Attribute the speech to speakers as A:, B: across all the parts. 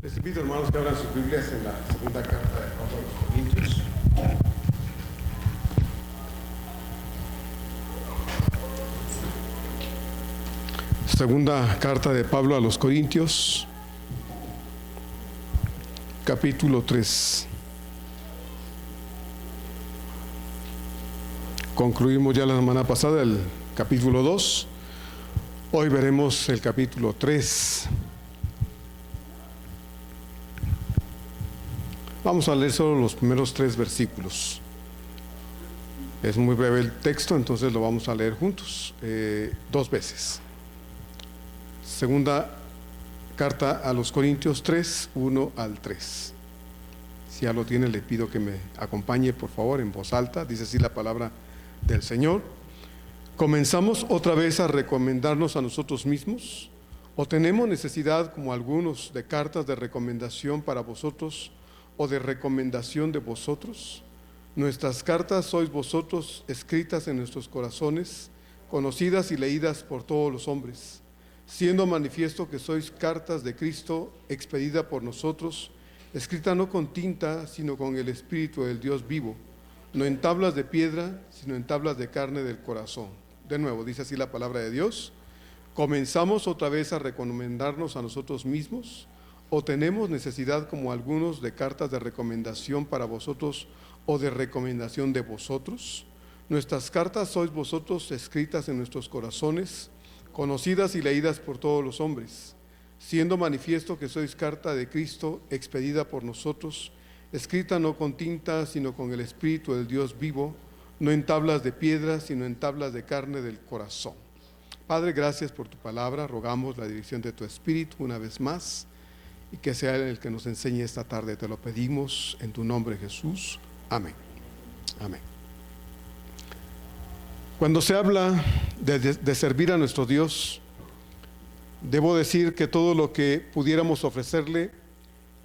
A: Les invito, hermanos, que abran sus Biblias en la segunda carta de Pablo a los Corintios. Segunda carta de Pablo a los Corintios, capítulo 3. Concluimos ya la semana pasada el capítulo 2. Hoy veremos el capítulo 3. Vamos a leer solo los primeros 3 versículos. Es muy breve el texto, entonces lo vamos a leer juntos, 2 veces. Segunda carta a los Corintios 3, 1 al 3. Si ya lo tiene, le pido que me acompañe, por favor, en voz alta. Dice así la palabra del Señor. ¿Comenzamos otra vez a recomendarnos a nosotros mismos? ¿O tenemos necesidad, como algunos, de cartas de recomendación para vosotros o de recomendación de vosotros? Nuestras cartas sois vosotros, escritas en nuestros corazones, conocidas y leídas por todos los hombres, siendo manifiesto que sois cartas de Cristo, expedida por nosotros, escrita no con tinta, sino con el Espíritu del Dios vivo, no en tablas de piedra, sino en tablas de carne del corazón. De nuevo, dice así la palabra de Dios. ¿Comenzamos otra vez a recomendarnos a nosotros mismos? ¿O tenemos necesidad, como algunos, de cartas de recomendación para vosotros o de recomendación de vosotros? Nuestras cartas sois vosotros, escritas en nuestros corazones, conocidas y leídas por todos los hombres, siendo manifiesto que sois carta de Cristo, expedida por nosotros, escrita no con tinta, sino con el Espíritu del Dios vivo, no en tablas de piedra, sino en tablas de carne del corazón. Padre, gracias por tu palabra. Rogamos la dirección de tu Espíritu una vez más, y que sea Él el que nos enseñe esta tarde. Te lo pedimos en tu nombre, Jesús. Amén. Amén. Cuando se habla de servir a nuestro Dios, debo decir que todo lo que pudiéramos ofrecerle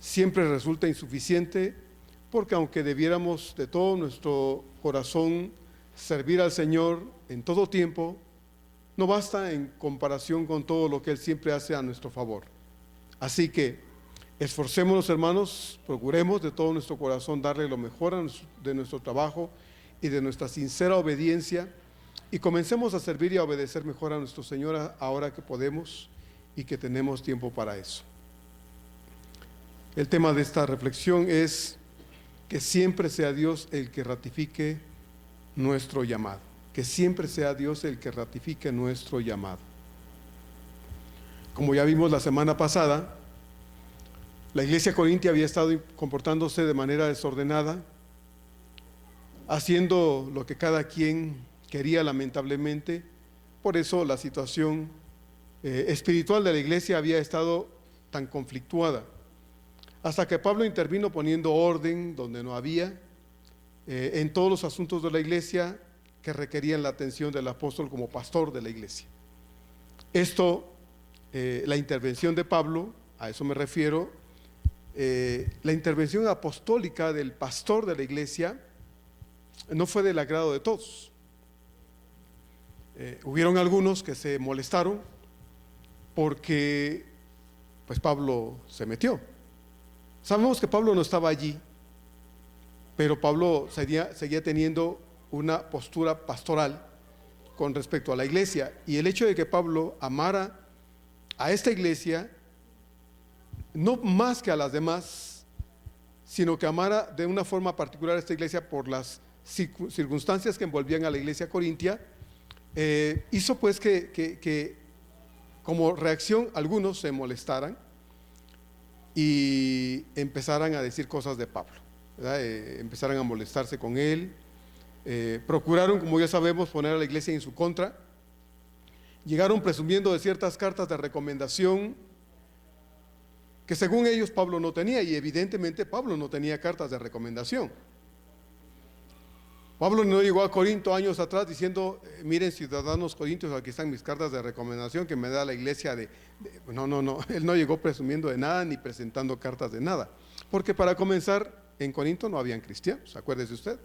A: siempre resulta insuficiente, porque aunque debiéramos de todo nuestro corazón servir al Señor en todo tiempo, no basta en comparación con todo lo que Él siempre hace a nuestro favor. Así que esforcémonos, hermanos, procuremos de todo nuestro corazón darle lo mejor de nuestro trabajo y de nuestra sincera obediencia, y comencemos a servir y a obedecer mejor a nuestro Señor ahora que podemos y que tenemos tiempo para eso. El tema de esta reflexión es que siempre sea Dios el que ratifique nuestro llamado. Que siempre sea Dios el que ratifique nuestro llamado. Como ya vimos la semana pasada, la iglesia corintia había estado comportándose de manera desordenada, haciendo lo que cada quien quería, lamentablemente. Por eso la situación espiritual de la iglesia había estado tan conflictuada, hasta que Pablo intervino poniendo orden donde no había, en todos los asuntos de la iglesia que requerían la atención del apóstol como pastor de la iglesia. Esto, la intervención de Pablo, a eso me refiero, la intervención apostólica del pastor de la iglesia no fue del agrado de todos. Hubieron algunos que se molestaron porque pues Pablo se metió. Sabemos que Pablo no estaba allí, pero Pablo seguía teniendo una postura pastoral con respecto a la iglesia, y el hecho de que Pablo amara a esta iglesia no más que a las demás, sino que amara de una forma particular a esta iglesia por las circunstancias que envolvían a la iglesia corintia, hizo pues que como reacción algunos se molestaran y empezaran a decir cosas de Pablo, empezaran a molestarse con él. Procuraron, como ya sabemos, poner a la iglesia en su contra. Llegaron presumiendo de ciertas cartas de recomendación que según ellos Pablo no tenía, y evidentemente Pablo no tenía cartas de recomendación. Pablo no llegó a Corinto años atrás diciendo: miren, ciudadanos corintios, aquí están mis cartas de recomendación que me da la iglesia No, él no llegó presumiendo de nada ni presentando cartas de nada, porque para comenzar, en Corinto no habían cristianos. Acuérdese usted,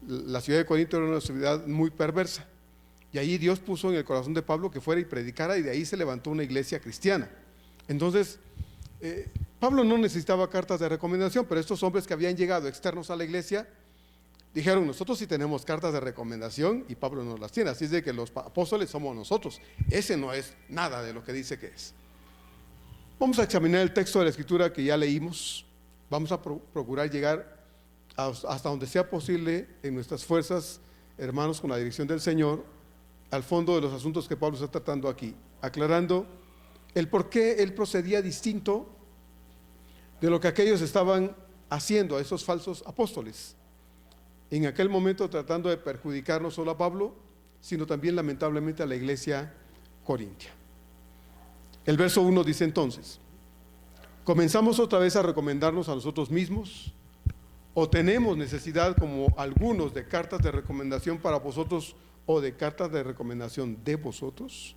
A: la ciudad de Corinto era una ciudad muy perversa, y ahí Dios puso en el corazón de Pablo que fuera y predicara, y de ahí se levantó una iglesia cristiana. Entonces Pablo no necesitaba cartas de recomendación, pero estos hombres que habían llegado externos a la iglesia dijeron: nosotros sí tenemos cartas de recomendación y Pablo no las tiene, así es de que los apóstoles somos nosotros. Ese no es nada de lo que dice que es. Vamos a examinar el texto de la Escritura que ya leímos. Vamos a procurar llegar hasta donde sea posible en nuestras fuerzas, hermanos, con la dirección del Señor, al fondo de los asuntos que Pablo está tratando aquí, aclarando el por qué él procedía distinto de lo que aquellos estaban haciendo, a esos falsos apóstoles, en aquel momento tratando de perjudicar no solo a Pablo, sino también lamentablemente a la iglesia corintia. El verso 1 dice entonces: ¿comenzamos otra vez a recomendarnos a nosotros mismos? ¿O tenemos necesidad, como algunos, de cartas de recomendación para vosotros o de cartas de recomendación de vosotros?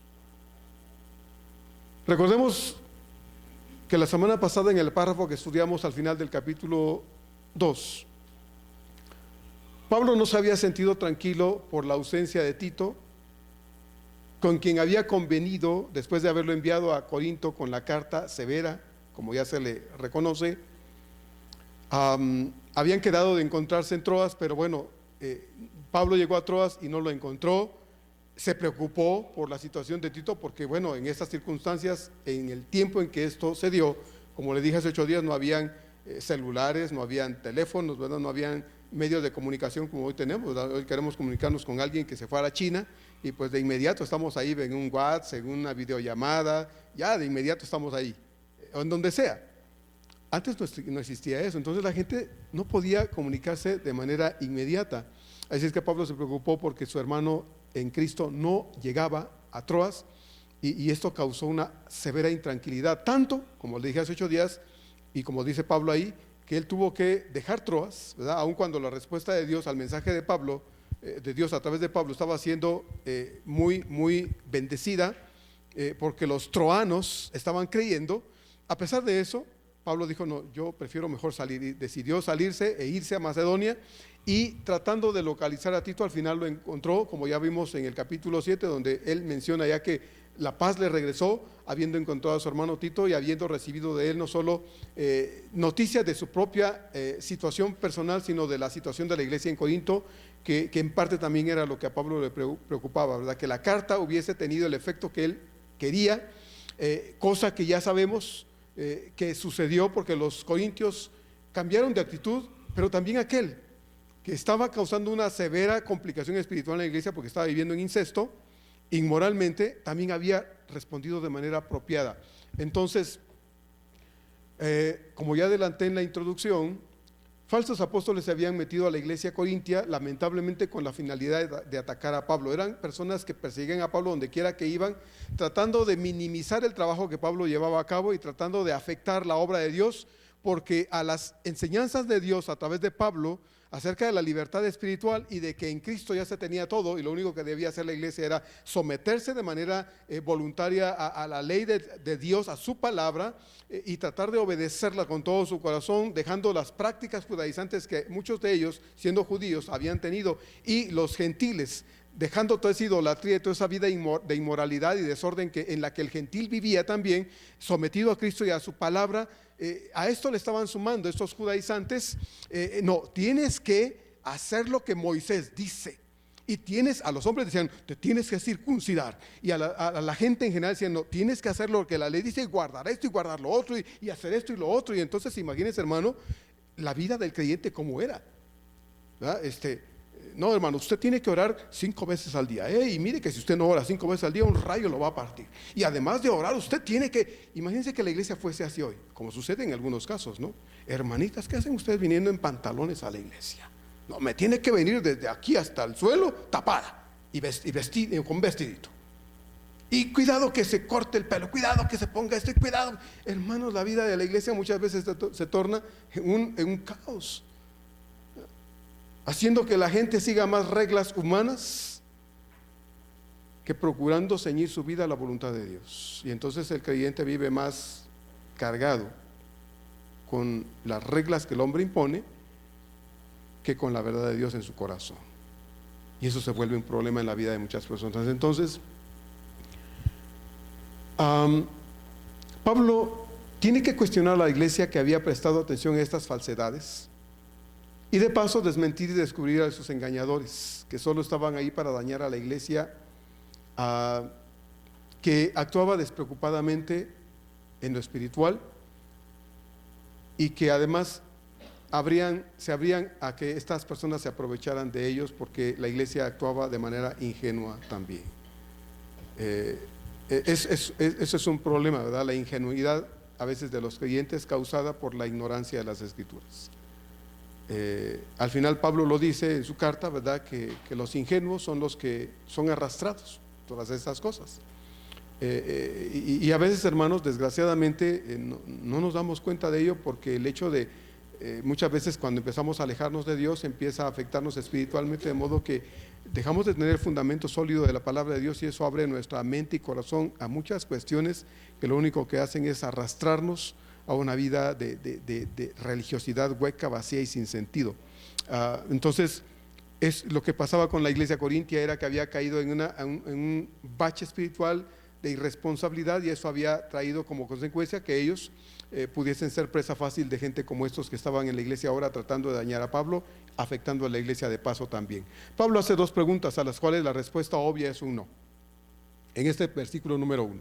A: Recordemos que la semana pasada, en el párrafo que estudiamos al final del capítulo 2, Pablo no se había sentido tranquilo por la ausencia de Tito, con quien había convenido, después de haberlo enviado a Corinto con la carta severa, como ya se le reconoce. Habían quedado de encontrarse en Troas, pero bueno, Pablo llegó a Troas y no lo encontró. Se preocupó por la situación de Tito, porque bueno, en estas circunstancias, en el tiempo en que esto se dio, como le dije hace 8 días, no habían celulares, no habían teléfonos, ¿verdad? No habían medios de comunicación como hoy tenemos, ¿verdad? Hoy queremos comunicarnos con alguien que se fue a la China y pues de inmediato estamos ahí en un WhatsApp, en una videollamada, ya de inmediato estamos ahí, o en donde sea. Antes no existía eso, entonces la gente no podía comunicarse de manera inmediata. Así es que Pablo se preocupó porque su hermano en Cristo no llegaba a Troas, y esto causó una severa intranquilidad, tanto, como le dije hace 8 días, y como dice Pablo ahí, que él tuvo que dejar Troas, ¿verdad? Aun cuando la respuesta de Dios al mensaje de Pablo, de Dios a través de Pablo, estaba siendo muy bendecida, porque los troanos estaban creyendo. A pesar de eso, Pablo dijo: no, yo prefiero mejor salir, y decidió salirse e irse a Macedonia, y tratando de localizar a Tito, al final lo encontró, como ya vimos en el capítulo 7, donde él menciona ya que la paz le regresó, habiendo encontrado a su hermano Tito y habiendo recibido de él no solo noticias de su propia situación personal, sino de la situación de la iglesia en Corinto, que en parte también era lo que a Pablo le preocupaba, ¿verdad? Que la carta hubiese tenido el efecto que él quería, cosa que ya sabemos que sucedió, porque los corintios cambiaron de actitud, pero también aquel que estaba causando una severa complicación espiritual en la iglesia porque estaba viviendo en incesto, inmoralmente, también había respondido de manera apropiada. Entonces, como ya adelanté en la introducción, falsos apóstoles se habían metido a la iglesia corintia, lamentablemente con la finalidad de atacar a Pablo. Eran personas que perseguían a Pablo donde quiera que iban, tratando de minimizar el trabajo que Pablo llevaba a cabo y tratando de afectar la obra de Dios, porque a las enseñanzas de Dios a través de Pablo acerca de la libertad espiritual y de que en Cristo ya se tenía todo, y lo único que debía hacer la iglesia era someterse de manera voluntaria a la ley de Dios, a su palabra, y tratar de obedecerla con todo su corazón, dejando las prácticas judaizantes que muchos de ellos, siendo judíos, habían tenido, y los gentiles, dejando toda esa idolatría y toda esa vida de inmoralidad y desorden en la que el gentil vivía también, sometido a Cristo y a su palabra. A esto le estaban sumando estos judaizantes: no, tienes que hacer lo que Moisés dice, y a los hombres decían: te tienes que circuncidar, y a la gente en general decían: no, tienes que hacer lo que la ley dice, y guardar esto y guardar lo otro, y hacer esto y lo otro. Y entonces imagínense, hermano, la vida del creyente cómo era, ¿verdad? No, hermano, usted tiene que orar 5 veces al día, y mire que si usted no ora 5 veces al día, un rayo lo va a partir. Y además de orar, usted tiene que, imagínense que la iglesia fuese así hoy, como sucede en algunos casos, ¿no? Hermanitas, ¿qué hacen ustedes viniendo en pantalones a la iglesia? No, me tiene que venir desde aquí hasta el suelo tapada y con vestidito. Y cuidado que se corte el pelo, cuidado que se ponga esto, y cuidado. Hermanos, la vida de la iglesia muchas veces se torna en un caos, haciendo que la gente siga más reglas humanas que procurando ceñir su vida a la voluntad de Dios. Y entonces el creyente vive más cargado con las reglas que el hombre impone que con la verdad de Dios en su corazón. Y eso se vuelve un problema en la vida de muchas personas. Entonces, Pablo tiene que cuestionar a la iglesia que había prestado atención a estas falsedades y de paso desmentir y descubrir a sus engañadores, que solo estaban ahí para dañar a la iglesia, que actuaba despreocupadamente en lo espiritual y que además se abrían a que estas personas se aprovecharan de ellos, porque la iglesia actuaba de manera ingenua también. Eso es un problema, ¿verdad? La ingenuidad a veces de los creyentes, causada por la ignorancia de las Escrituras. Al final Pablo lo dice en su carta, ¿verdad? Que los ingenuos son los que son arrastrados todas estas cosas. Y a veces, hermanos, desgraciadamente no nos damos cuenta de ello, porque el hecho de muchas veces cuando empezamos a alejarnos de Dios empieza a afectarnos espiritualmente, de modo que dejamos de tener el fundamento sólido de la palabra de Dios, y eso abre nuestra mente y corazón a muchas cuestiones que lo único que hacen es arrastrarnos a una vida de religiosidad hueca, vacía y sin sentido. Entonces, es lo que pasaba con la iglesia corintia, era que había caído en un bache espiritual de irresponsabilidad, y eso había traído como consecuencia que ellos pudiesen ser presa fácil de gente como estos que estaban en la iglesia ahora tratando de dañar a Pablo, afectando a la iglesia de paso también. Pablo hace dos preguntas a las cuales la respuesta obvia es un no. En este versículo número 1,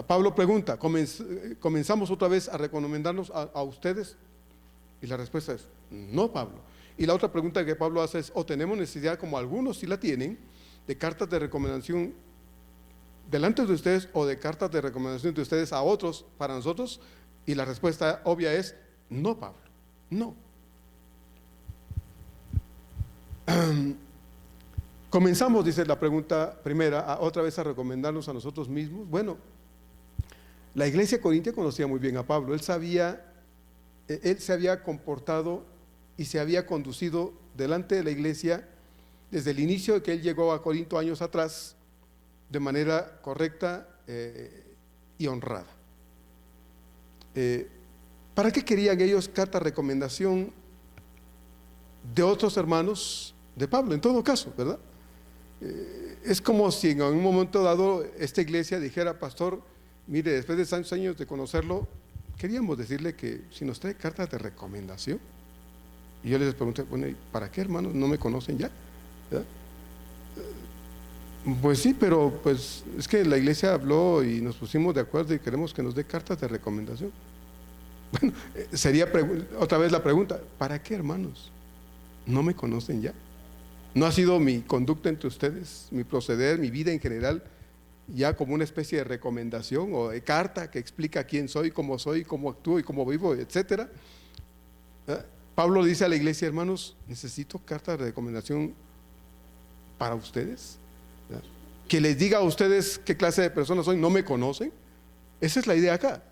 A: Pablo pregunta: ¿comenzamos otra vez a recomendarnos a ustedes? Y la respuesta es no, Pablo. Y la otra pregunta que Pablo hace es: ¿o tenemos necesidad, como algunos sí la tienen, de cartas de recomendación delante de ustedes, o de cartas de recomendación de ustedes a otros para nosotros? Y la respuesta obvia es no, Pablo, no. Comenzamos, dice la pregunta primera, otra vez a recomendarnos a nosotros mismos. Bueno, la iglesia corintia conocía muy bien a Pablo. Él se había comportado y se había conducido delante de la iglesia desde el inicio de que él llegó a Corinto años atrás, de manera correcta y honrada. ¿Para qué querían ellos carta de recomendación de otros hermanos de Pablo? En todo caso, ¿verdad? Es como si en un momento dado esta iglesia dijera: pastor, mire, después de tantos años de conocerlo, queríamos decirle que si nos trae cartas de recomendación. Y yo les pregunté: bueno, ¿para qué, hermanos? ¿No me conocen ya? ¿Verdad? Pues sí, pero pues es que la iglesia habló y nos pusimos de acuerdo y queremos que nos dé cartas de recomendación. Bueno, sería otra vez la pregunta: ¿para qué, hermanos? ¿No me conocen ya? ¿No ha sido mi conducta entre ustedes, mi proceder, mi vida en general, ya como una especie de recomendación o de carta que explica quién soy, cómo actúo y cómo vivo, etcétera? Pablo dice a la iglesia: hermanos, necesito carta de recomendación para ustedes, ¿verdad? Que les diga a ustedes qué clase de personas soy. ¿No me conocen? Esa es la idea acá.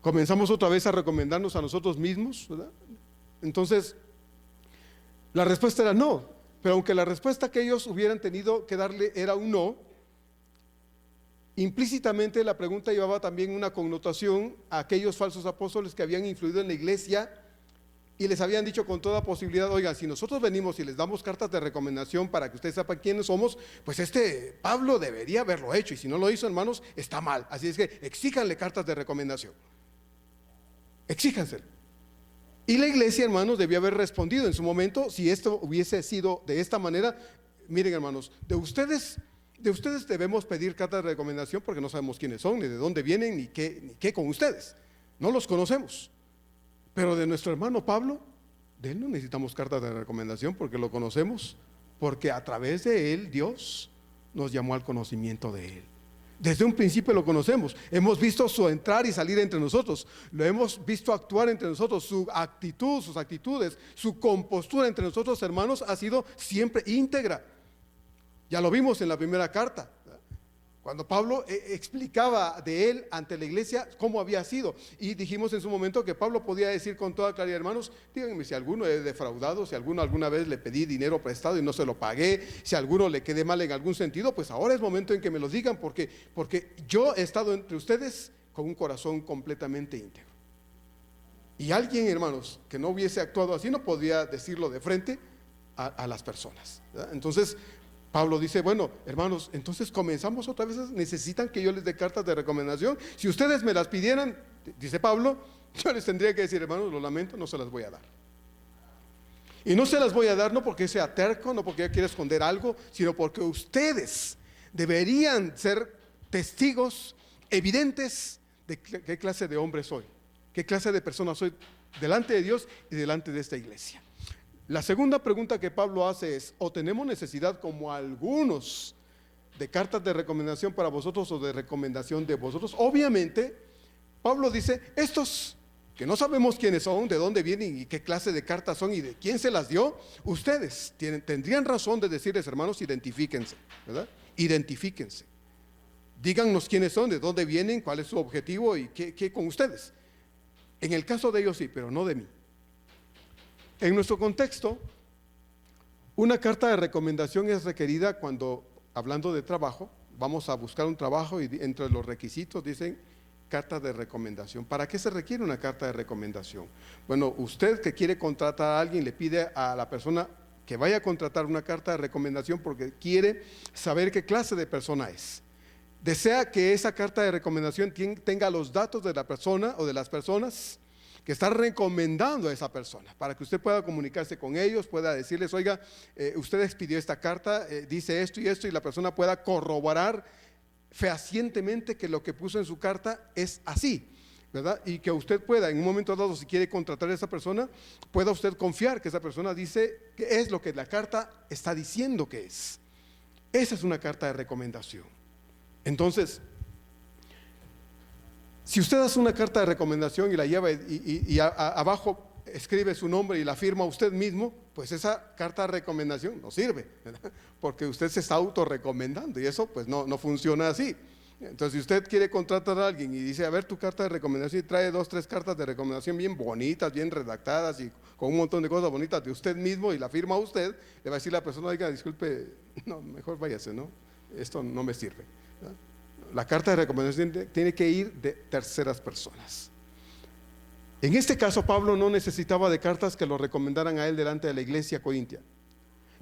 A: Comenzamos otra vez a recomendarnos a nosotros mismos, ¿verdad? Entonces, la respuesta era no. Pero aunque la respuesta que ellos hubieran tenido que darle era un no, implícitamente la pregunta llevaba también una connotación a aquellos falsos apóstoles que habían influido en la iglesia y les habían dicho con toda posibilidad: oigan, si nosotros venimos y les damos cartas de recomendación para que ustedes sepan quiénes somos, pues Pablo debería haberlo hecho, y si no lo hizo, hermanos, está mal. Así es que exíjanle cartas de recomendación, exíjanselo. Y la iglesia, hermanos, debió haber respondido en su momento. Si esto hubiese sido de esta manera: miren, hermanos, de ustedes debemos pedir cartas de recomendación, porque no sabemos quiénes son, ni de dónde vienen, ni qué con ustedes, no los conocemos. Pero de nuestro hermano Pablo, de él no necesitamos cartas de recomendación, porque lo conocemos, porque a través de él Dios nos llamó al conocimiento de él. Desde un principio lo conocemos, hemos visto su entrar y salir entre nosotros, lo hemos visto actuar entre nosotros, su actitud, sus actitudes, su compostura entre nosotros, hermanos, ha sido siempre íntegra. Ya lo vimos en la primera carta, cuando Pablo explicaba de él ante la iglesia cómo había sido, y dijimos en su momento que Pablo podía decir con toda claridad: hermanos, díganme si alguno he defraudado, si alguno alguna vez le pedí dinero prestado y no se lo pagué, si a alguno le quedé mal en algún sentido, pues ahora es momento en que me lo digan, porque yo he estado entre ustedes con un corazón completamente íntegro. Y alguien, hermanos, que no hubiese actuado así no podía decirlo de frente a las personas, ¿verdad? Entonces Pablo dice: bueno, hermanos, entonces comenzamos otra vez. ¿Necesitan que yo les dé cartas de recomendación? Si ustedes me las pidieran, dice Pablo, yo les tendría que decir, hermanos, lo lamento, no se las voy a dar. Y no se las voy a dar no porque sea terco, no porque yo quiera esconder algo, sino porque ustedes deberían ser testigos evidentes de qué clase de hombre soy, qué clase de persona soy delante de Dios y delante de esta iglesia. La segunda pregunta que Pablo hace es, ¿o tenemos necesidad como algunos de cartas de recomendación para vosotros o de recomendación de vosotros? Obviamente, Pablo dice, estos que no sabemos quiénes son, de dónde vienen y qué clase de cartas son y de quién se las dio, ustedes tendrían razón de decirles, hermanos, identifíquense, ¿verdad? Identifíquense. Díganos quiénes son, de dónde vienen, cuál es su objetivo y qué con ustedes. En el caso de ellos sí, pero no de mí. En nuestro contexto, una carta de recomendación es requerida cuando, hablando de trabajo, vamos a buscar un trabajo y entre los requisitos dicen carta de recomendación. ¿Para qué se requiere una carta de recomendación? Bueno, usted que quiere contratar a alguien le pide a la persona que vaya a contratar una carta de recomendación porque quiere saber qué clase de persona es. Desea que esa carta de recomendación tenga los datos de la persona o de las personas que está recomendando a esa persona, para que usted pueda comunicarse con ellos, pueda decirles, oiga, usted expidió esta carta, dice esto, y la persona pueda corroborar fehacientemente que lo que puso en su carta es así, ¿verdad? Y que usted pueda, en un momento dado, si quiere contratar a esa persona, pueda usted confiar que esa persona dice que es lo que la carta está diciendo que es. Esa es una carta de recomendación. Entonces, si usted hace una carta de recomendación y la lleva y abajo escribe su nombre y la firma usted mismo, pues esa carta de recomendación no sirve, ¿verdad? Porque usted se está autorrecomendando y eso pues no funciona así. Entonces, si usted quiere contratar a alguien y dice, a ver tu carta de recomendación, y trae 2, 3 cartas de recomendación bien bonitas, bien redactadas y con un montón de cosas bonitas de usted mismo y la firma usted, le va a decir a la persona, oiga, disculpe, no, mejor váyase, ¿no? Esto no me sirve, ¿verdad? La carta de recomendación tiene que ir de terceras personas. En este caso, Pablo no necesitaba de cartas que lo recomendaran a él delante de la iglesia corintia,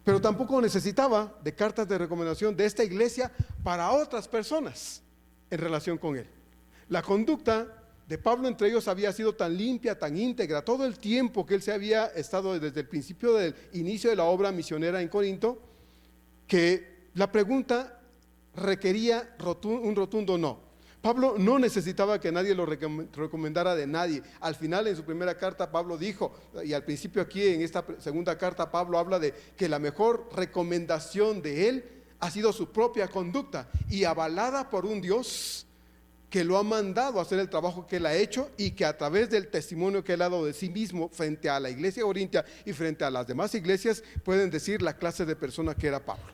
A: pero tampoco necesitaba de cartas de recomendación de esta iglesia para otras personas en relación con él. La conducta de Pablo entre ellos había sido tan limpia, tan íntegra, todo el tiempo que él se había estado desde el principio del inicio de la obra misionera en Corinto, que la pregunta requería un rotundo no. Pablo no necesitaba que nadie lo recomendara de nadie. Al final, en su primera carta, Pablo dijo, y al principio aquí en esta segunda carta, Pablo habla de que la mejor recomendación de él ha sido su propia conducta y avalada por un Dios que lo ha mandado a hacer el trabajo que él ha hecho y que a través del testimonio que él ha dado de sí mismo frente a la iglesia corintia y frente a las demás iglesias, pueden decir la clase de persona que era Pablo.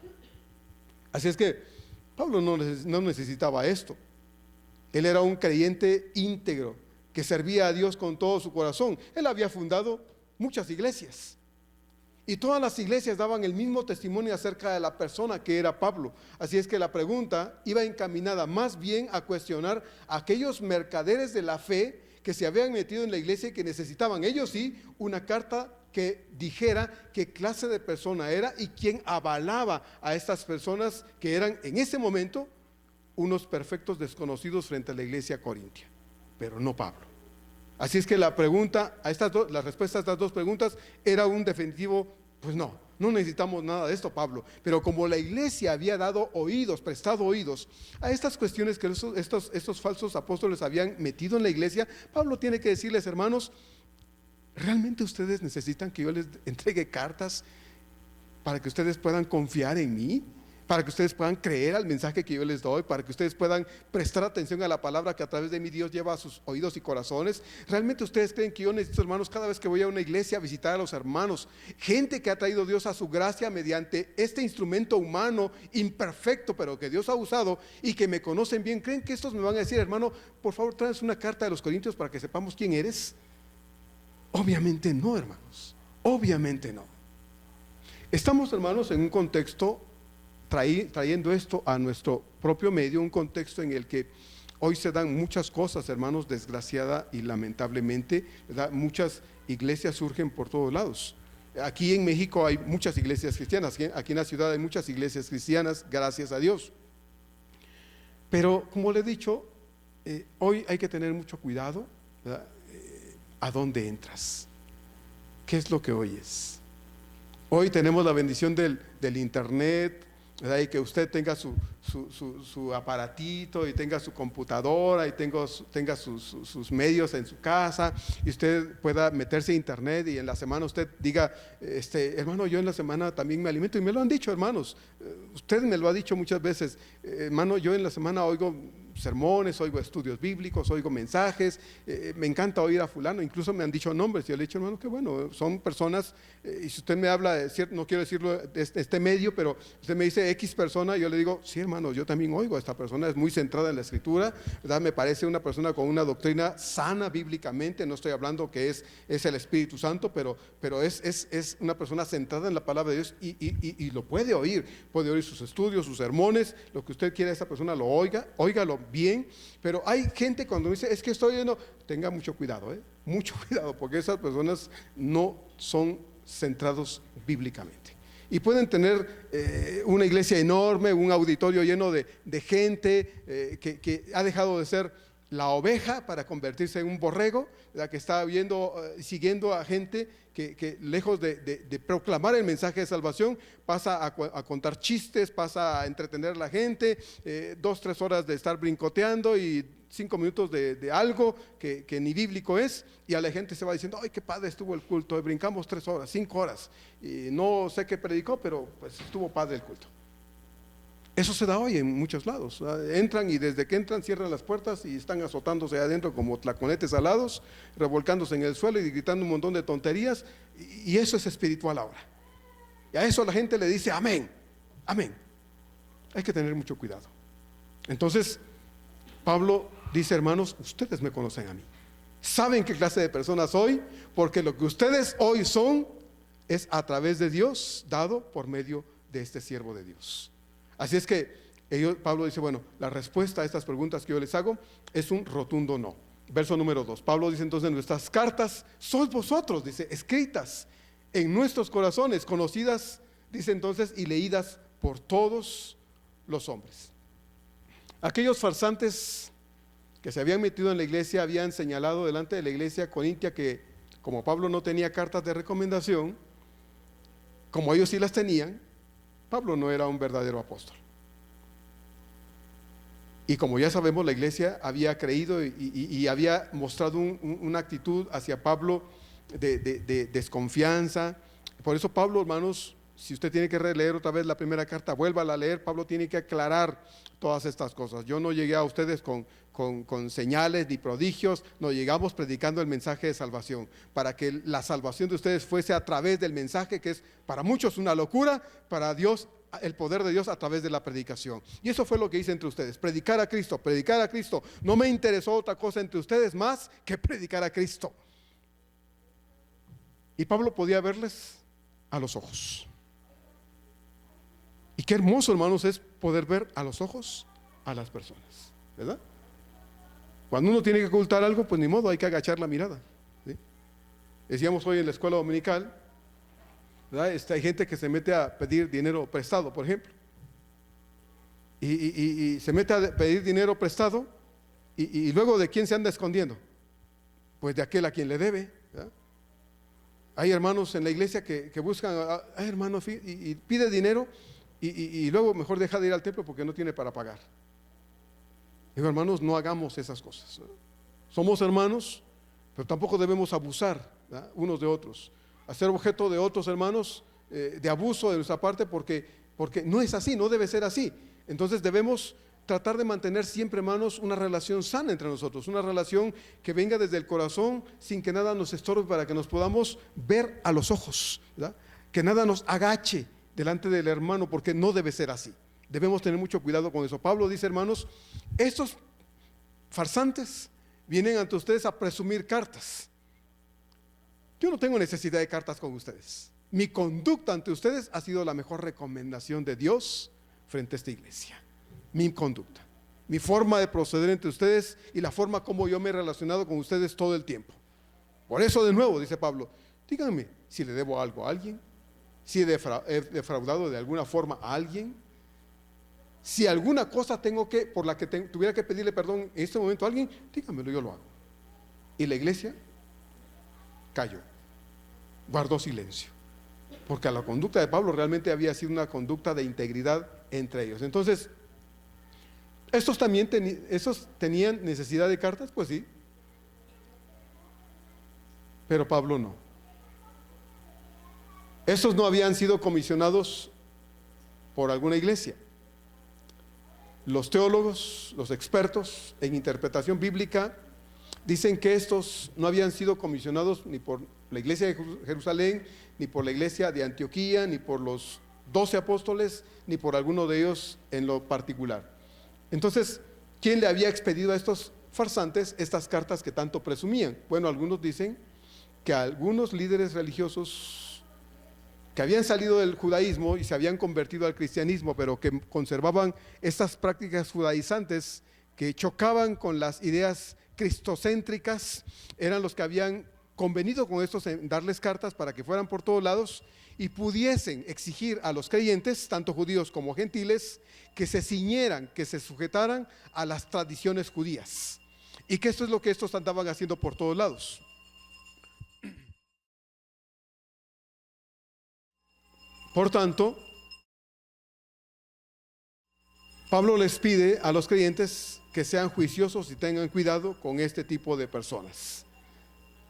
A: Así es que Pablo no necesitaba esto. Él era un creyente íntegro que servía a Dios con todo su corazón. Él había fundado muchas iglesias y todas las iglesias daban el mismo testimonio acerca de la persona que era Pablo. Así es que la pregunta iba encaminada más bien a cuestionar a aquellos mercaderes de la fe que se habían metido en la iglesia y que necesitaban, ellos sí, una carta que dijera qué clase de persona era y quién avalaba a estas personas que eran en ese momento unos perfectos desconocidos frente a la iglesia corintia, pero no Pablo. Así es que la pregunta la respuesta a estas dos preguntas era un definitivo, pues no necesitamos nada de esto, Pablo. Pero como la iglesia había prestado oídos a estas cuestiones que estos falsos apóstoles habían metido en la iglesia, Pablo tiene que decirles, hermanos, ¿realmente ustedes necesitan que yo les entregue cartas para que ustedes puedan confiar en mí? Para que ustedes puedan creer al mensaje que yo les doy, para que ustedes puedan prestar atención a la palabra que a través de mí Dios lleva a sus oídos y corazones. ¿Realmente ustedes creen que yo necesito, hermanos, cada vez que voy a una iglesia a visitar a los hermanos, gente que ha traído Dios a su gracia mediante este instrumento humano imperfecto, pero que Dios ha usado y que me conocen bien, creen que estos me van a decir, hermano, por favor tráenos una carta de los Corintios para que sepamos quién eres? Obviamente no, hermanos, obviamente no. Estamos, hermanos, en un contexto trayendo esto a nuestro propio medio, un contexto en el que hoy se dan muchas cosas, hermanos, desgraciada y lamentablemente, ¿verdad? Muchas iglesias surgen por todos lados. Aquí en México hay muchas iglesias cristianas, aquí en la ciudad hay muchas iglesias cristianas, gracias a Dios. Pero como le he dicho, hoy hay que tener mucho cuidado ¿verdad? ¿A dónde entras? ¿Qué es lo que oyes? Hoy tenemos la bendición del internet, ¿verdad? Y que usted tenga su aparatito y tenga su computadora y tenga sus medios en su casa, y usted pueda meterse a internet y en la semana usted diga, hermano, yo en la semana también me alimento, y me lo han dicho, hermanos, usted me lo ha dicho muchas veces, hermano, yo en la semana oigo sermones, oigo estudios bíblicos, oigo mensajes, me encanta oír a fulano, incluso me han dicho nombres, yo le he dicho, hermano, que bueno, son personas, y si usted me habla, no quiero decirlo de este medio, pero usted me dice X persona, yo le digo, sí, hermano, yo también oigo a esta persona, es muy centrada en la escritura, ¿verdad? Me parece una persona con una doctrina sana bíblicamente, no estoy hablando que es el Espíritu Santo, pero es una persona centrada en la palabra de Dios, y lo puede oír sus estudios, sus sermones, lo que usted quiera, esa persona lo oiga, óigalo bien. Pero hay gente cuando dice, es que estoy oyendo, tenga mucho cuidado, mucho cuidado, porque esas personas no son centrados bíblicamente. Y pueden tener una iglesia enorme, un auditorio lleno de gente que ha dejado de ser la oveja para convertirse en un borrego, la que está siguiendo a gente que lejos de proclamar el mensaje de salvación, pasa a contar chistes, pasa a entretener a la gente, 2-3 horas de estar brincoteando y 5 minutos de algo que ni bíblico es, y a la gente se va diciendo, ay, qué padre estuvo el culto, brincamos 3 horas, 5 horas, y no sé qué predicó, pero pues estuvo padre el culto. Eso se da hoy en muchos lados. Entran, y desde que entran cierran las puertas y están azotándose adentro como tlaconetes alados, revolcándose en el suelo y gritando un montón de tonterías, y eso es espiritual ahora. Y a eso la gente le dice amén, amén. Hay que tener mucho cuidado. Entonces Pablo dice, hermanos, ustedes me conocen a mí, saben qué clase de persona soy, porque lo que ustedes hoy son es a través de Dios, dado por medio de este siervo de Dios. Así es que Pablo dice, bueno, la respuesta a estas preguntas que yo les hago es un rotundo no. Verso número 2, Pablo dice entonces, nuestras cartas sois vosotros, dice, escritas en nuestros corazones, conocidas, dice entonces, y leídas por todos los hombres. Aquellos farsantes que se habían metido en la iglesia habían señalado delante de la iglesia corintia que como Pablo no tenía cartas de recomendación, como ellos sí las tenían, Pablo no era un verdadero apóstol. Y como ya sabemos, la iglesia había creído y había mostrado una actitud hacia Pablo de desconfianza. Por eso Pablo, hermanos, si usted tiene que releer otra vez la primera carta, vuélvala a leer. Pablo tiene que aclarar todas estas cosas. Yo no llegué a ustedes con señales ni prodigios, no, llegamos predicando el mensaje de salvación, para que la salvación de ustedes fuese a través del mensaje, que es para muchos una locura, para Dios el poder de Dios a través de la predicación. Y eso fue lo que hice entre ustedes, predicar a Cristo, predicar a Cristo. No me interesó otra cosa entre ustedes más que predicar a Cristo. Y Pablo podía verles a los ojos. Y qué hermoso, hermanos, es poder ver a los ojos a las personas, ¿verdad? Cuando uno tiene que ocultar algo, pues ni modo, hay que agachar la mirada, ¿sí? Decíamos hoy en la escuela dominical, ¿verdad? Hay gente que se mete a pedir dinero prestado, por ejemplo, y se mete a pedir dinero prestado, y luego ¿de quién se anda escondiendo? Pues de aquel a quien le debe, ¿verdad? Hay hermanos en la iglesia que buscan, hay hermanos, y pide dinero, y luego mejor deja de ir al templo porque no tiene para pagar. Digo, hermanos, no hagamos esas cosas, ¿no? Somos hermanos, pero tampoco debemos abusar, ¿verdad?, unos de otros, hacer objeto de otros hermanos de abuso de nuestra parte, porque no es así, no debe ser así. Entonces debemos tratar de mantener siempre, hermanos, una relación sana entre nosotros, una relación que venga desde el corazón, sin que nada nos estorbe, para que nos podamos ver a los ojos, ¿verdad?, que nada nos agache delante del hermano, porque no debe ser así. Debemos tener mucho cuidado con eso. Pablo dice, hermanos, estos farsantes vienen ante ustedes a presumir cartas. Yo no tengo necesidad de cartas con ustedes. Mi conducta ante ustedes ha sido la mejor recomendación de Dios frente a esta iglesia. Mi conducta, mi forma de proceder entre ustedes y la forma como yo me he relacionado con ustedes todo el tiempo. Por eso, de nuevo, dice Pablo, díganme si le debo algo a alguien, si he defraudado de alguna forma a alguien, si alguna cosa tengo por la que tuviera que pedirle perdón en este momento a alguien, díganmelo, yo lo hago. Y la iglesia cayó, guardó silencio, porque la conducta de Pablo realmente había sido una conducta de integridad entre ellos. Entonces, ¿estos también estos tenían necesidad de cartas? Pues sí, pero Pablo no. Estos no habían sido comisionados por alguna iglesia. Los teólogos, los expertos en interpretación bíblica, dicen que estos no habían sido comisionados ni por la iglesia de Jerusalén, ni por la iglesia de Antioquía, ni por los 12 apóstoles, ni por alguno de ellos en lo particular. Entonces, ¿quién le había expedido a estos farsantes estas cartas que tanto presumían? Bueno, algunos dicen que algunos líderes religiosos que habían salido del judaísmo y se habían convertido al cristianismo, pero que conservaban estas prácticas judaizantes que chocaban con las ideas cristocéntricas, eran los que habían convenido con estos en darles cartas para que fueran por todos lados y pudiesen exigir a los creyentes, tanto judíos como gentiles, que se ciñeran, que se sujetaran a las tradiciones judías. Y que esto es lo que estos andaban haciendo por todos lados. Por tanto, Pablo les pide a los creyentes que sean juiciosos y tengan cuidado con este tipo de personas.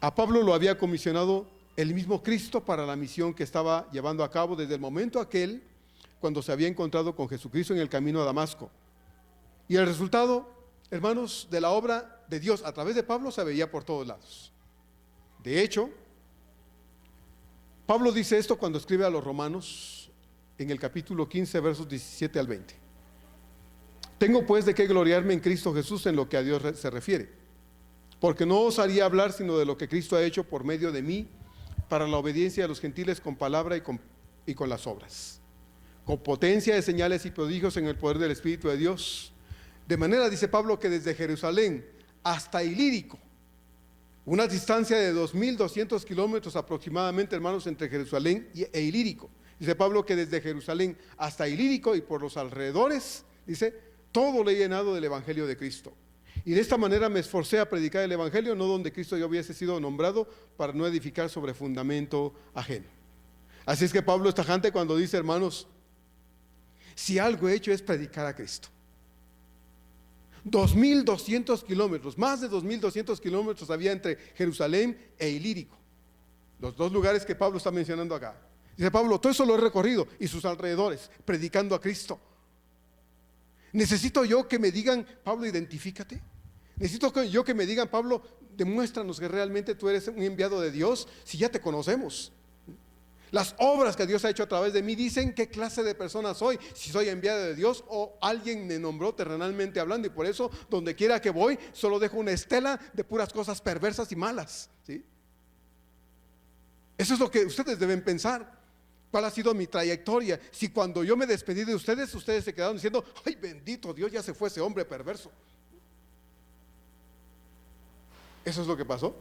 A: A Pablo lo había comisionado el mismo Cristo para la misión que estaba llevando a cabo desde el momento aquel cuando se había encontrado con Jesucristo en el camino a Damasco. Y el resultado, hermanos, de la obra de Dios a través de Pablo se veía por todos lados. De hecho, Pablo dice esto cuando escribe a los romanos en el capítulo 15, versos 17 al 20. Tengo pues de qué gloriarme en Cristo Jesús en lo que a Dios se refiere, porque no osaría hablar sino de lo que Cristo ha hecho por medio de mí para la obediencia de los gentiles con palabra y con las obras, con potencia de señales y prodigios en el poder del Espíritu de Dios. De manera, dice Pablo, que desde Jerusalén hasta Ilírico, una distancia de 2.200 kilómetros aproximadamente, hermanos, entre Jerusalén e Ilírico. Dice Pablo que desde Jerusalén hasta Ilírico y por los alrededores, dice, todo lo he llenado del Evangelio de Cristo. Y de esta manera me esforcé a predicar el Evangelio, no donde Cristo ya hubiese sido nombrado, para no edificar sobre fundamento ajeno. Así es que Pablo es tajante cuando dice, hermanos, si algo he hecho es predicar a Cristo. 2.200 kilómetros, más de 2.200 kilómetros había entre Jerusalén e Ilírico, los dos lugares que Pablo está mencionando acá. Dice Pablo, todo eso lo he recorrido y sus alrededores, predicando a Cristo. Necesito yo que me digan, Pablo, identifícate. Necesito yo que me digan, Pablo, demuéstranos que realmente tú eres un enviado de Dios, si ya te conocemos. Las obras que Dios ha hecho a través de mí dicen qué clase de persona soy, si soy enviado de Dios o alguien me nombró terrenalmente hablando, y por eso donde quiera que voy solo dejo una estela de puras cosas perversas y malas, ¿sí? Eso es lo que ustedes deben pensar. ¿Cuál ha sido mi trayectoria? Si cuando yo me despedí de ustedes, ustedes se quedaron diciendo, ay, bendito Dios, ya se fue ese hombre perverso. Eso es lo que pasó.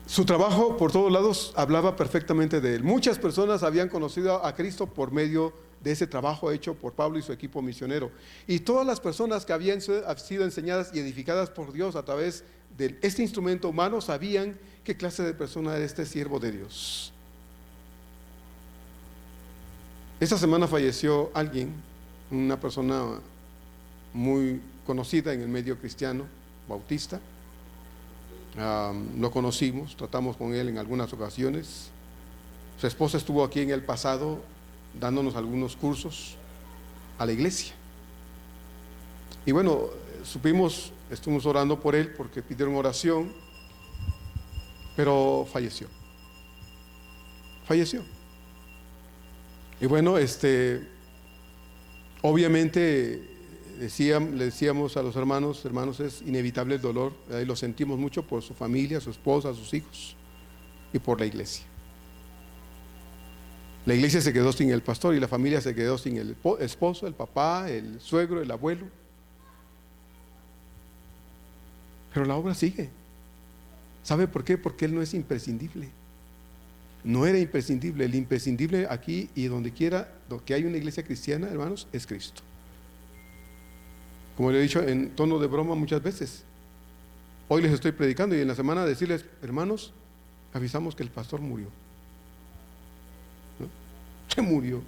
A: Su trabajo por todos lados hablaba perfectamente de él. Muchas personas habían conocido a Cristo por medio de ese trabajo hecho por Pablo y su equipo misionero. Y todas las personas que habían sido enseñadas y edificadas por Dios a través de este instrumento humano sabían qué clase de persona era este siervo de Dios. Esta semana falleció alguien, una persona muy conocida en el medio cristiano, bautista. Lo conocimos, tratamos con él en algunas ocasiones. Su esposa estuvo aquí en el pasado dándonos algunos cursos a la iglesia. Y bueno, estuvimos orando por él porque pidieron oración, pero falleció. Y bueno, obviamente le decíamos a los hermanos, es inevitable el dolor, y lo sentimos mucho por su familia, su esposa, sus hijos y por la iglesia. La iglesia se quedó sin el pastor y la familia se quedó sin el esposo, el papá, el suegro, el abuelo. Pero la obra sigue. ¿Sabe por qué? Porque él no es imprescindible. No era imprescindible. El imprescindible aquí y donde quiera que hay una iglesia cristiana, hermanos, es Cristo. Como le he dicho en tono de broma muchas veces, hoy les estoy predicando y en la semana decirles, hermanos, avisamos que el pastor murió, ¿no? Se murió.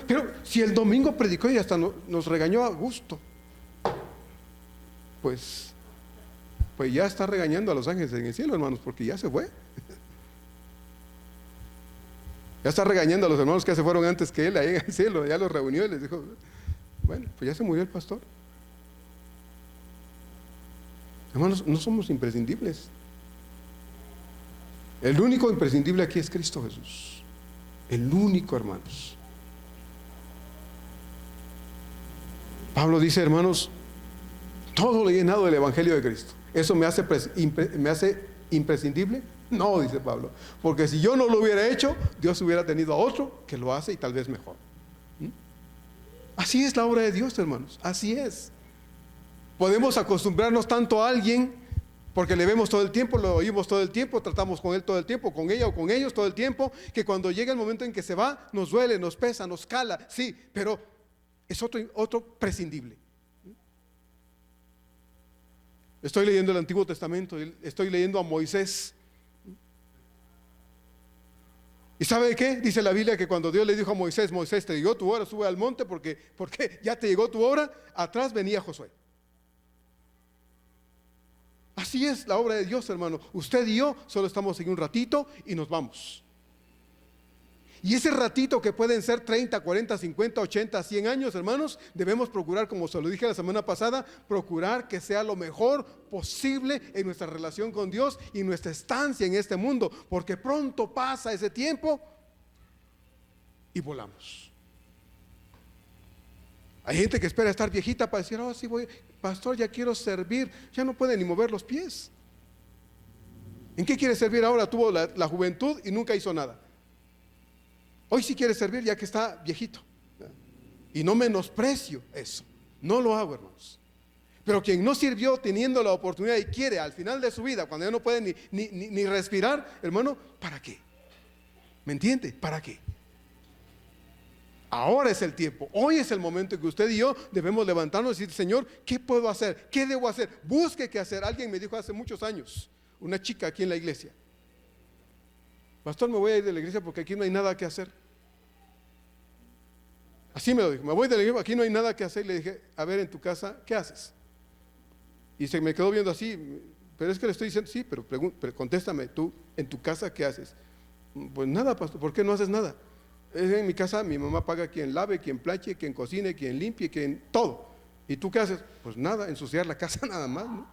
A: Pero si el domingo predicó y hasta nos regañó a gusto, pues ya está regañando a los ángeles en el cielo, hermanos, porque ya se fue. Ya está regañando a los hermanos que se fueron antes que él ahí en el cielo, ya los reunió y les dijo, bueno, pues ya se murió el pastor. Hermanos, no somos imprescindibles. El único imprescindible aquí es Cristo Jesús. El único, hermanos. Pablo dice, hermanos, todo lo he llenado del Evangelio de Cristo. ¿Eso me hace imprescindible? No, dice Pablo, porque si yo no lo hubiera hecho, Dios hubiera tenido a otro que lo hace y tal vez mejor. Así es la obra de Dios, hermanos, así es. Podemos acostumbrarnos tanto a alguien porque le vemos todo el tiempo, lo oímos todo el tiempo, tratamos con él todo el tiempo, con ella o con ellos todo el tiempo, que cuando llega el momento en que se va, nos duele, nos pesa, nos cala, sí, pero es otro prescindible. Estoy leyendo el Antiguo Testamento, estoy leyendo a Moisés. ¿Y sabe qué? Dice la Biblia que cuando Dios le dijo a Moisés, Moisés, te llegó tu hora, sube al monte porque ya te llegó tu hora, atrás venía Josué. Así es la obra de Dios, hermano. Usted y yo solo estamos en un ratito y nos vamos. Y ese ratito que pueden ser 30, 40, 50, 80, 100 años, hermanos, debemos procurar, como se lo dije la semana pasada, procurar que sea lo mejor posible en nuestra relación con Dios y nuestra estancia en este mundo, porque pronto pasa ese tiempo y volamos. Hay gente que espera estar viejita para decir, oh sí voy, pastor, ya quiero servir, ya no puede ni mover los pies. ¿En qué quiere servir ahora? Tuvo la juventud y nunca hizo nada. Hoy sí quiere servir ya que está viejito. Y no menosprecio eso, no lo hago, hermanos. Pero quien no sirvió teniendo la oportunidad y quiere al final de su vida, cuando ya no puede ni respirar, hermano, ¿para qué? ¿Me entiende? ¿Para qué? Ahora es el tiempo, hoy es el momento en que usted y yo debemos levantarnos y decir, Señor, ¿qué puedo hacer? ¿Qué debo hacer? Busque qué hacer. Alguien me dijo hace muchos años, una chica aquí en la iglesia, pastor, me voy a ir de la iglesia porque aquí no hay nada que hacer. Así me lo dijo, me voy de la iglesia, aquí no hay nada que hacer. Y le dije, a ver, en tu casa, ¿qué haces? Y se me quedó viendo así, pero es que le estoy diciendo, sí, pero contéstame, tú, en tu casa, ¿qué haces? Pues nada, pastor, ¿por qué no haces nada? En mi casa mi mamá paga quien lave, quien planche, quien cocine, quien limpie, quien todo. ¿Y tú qué haces? Pues nada, ensuciar la casa nada más, ¿no?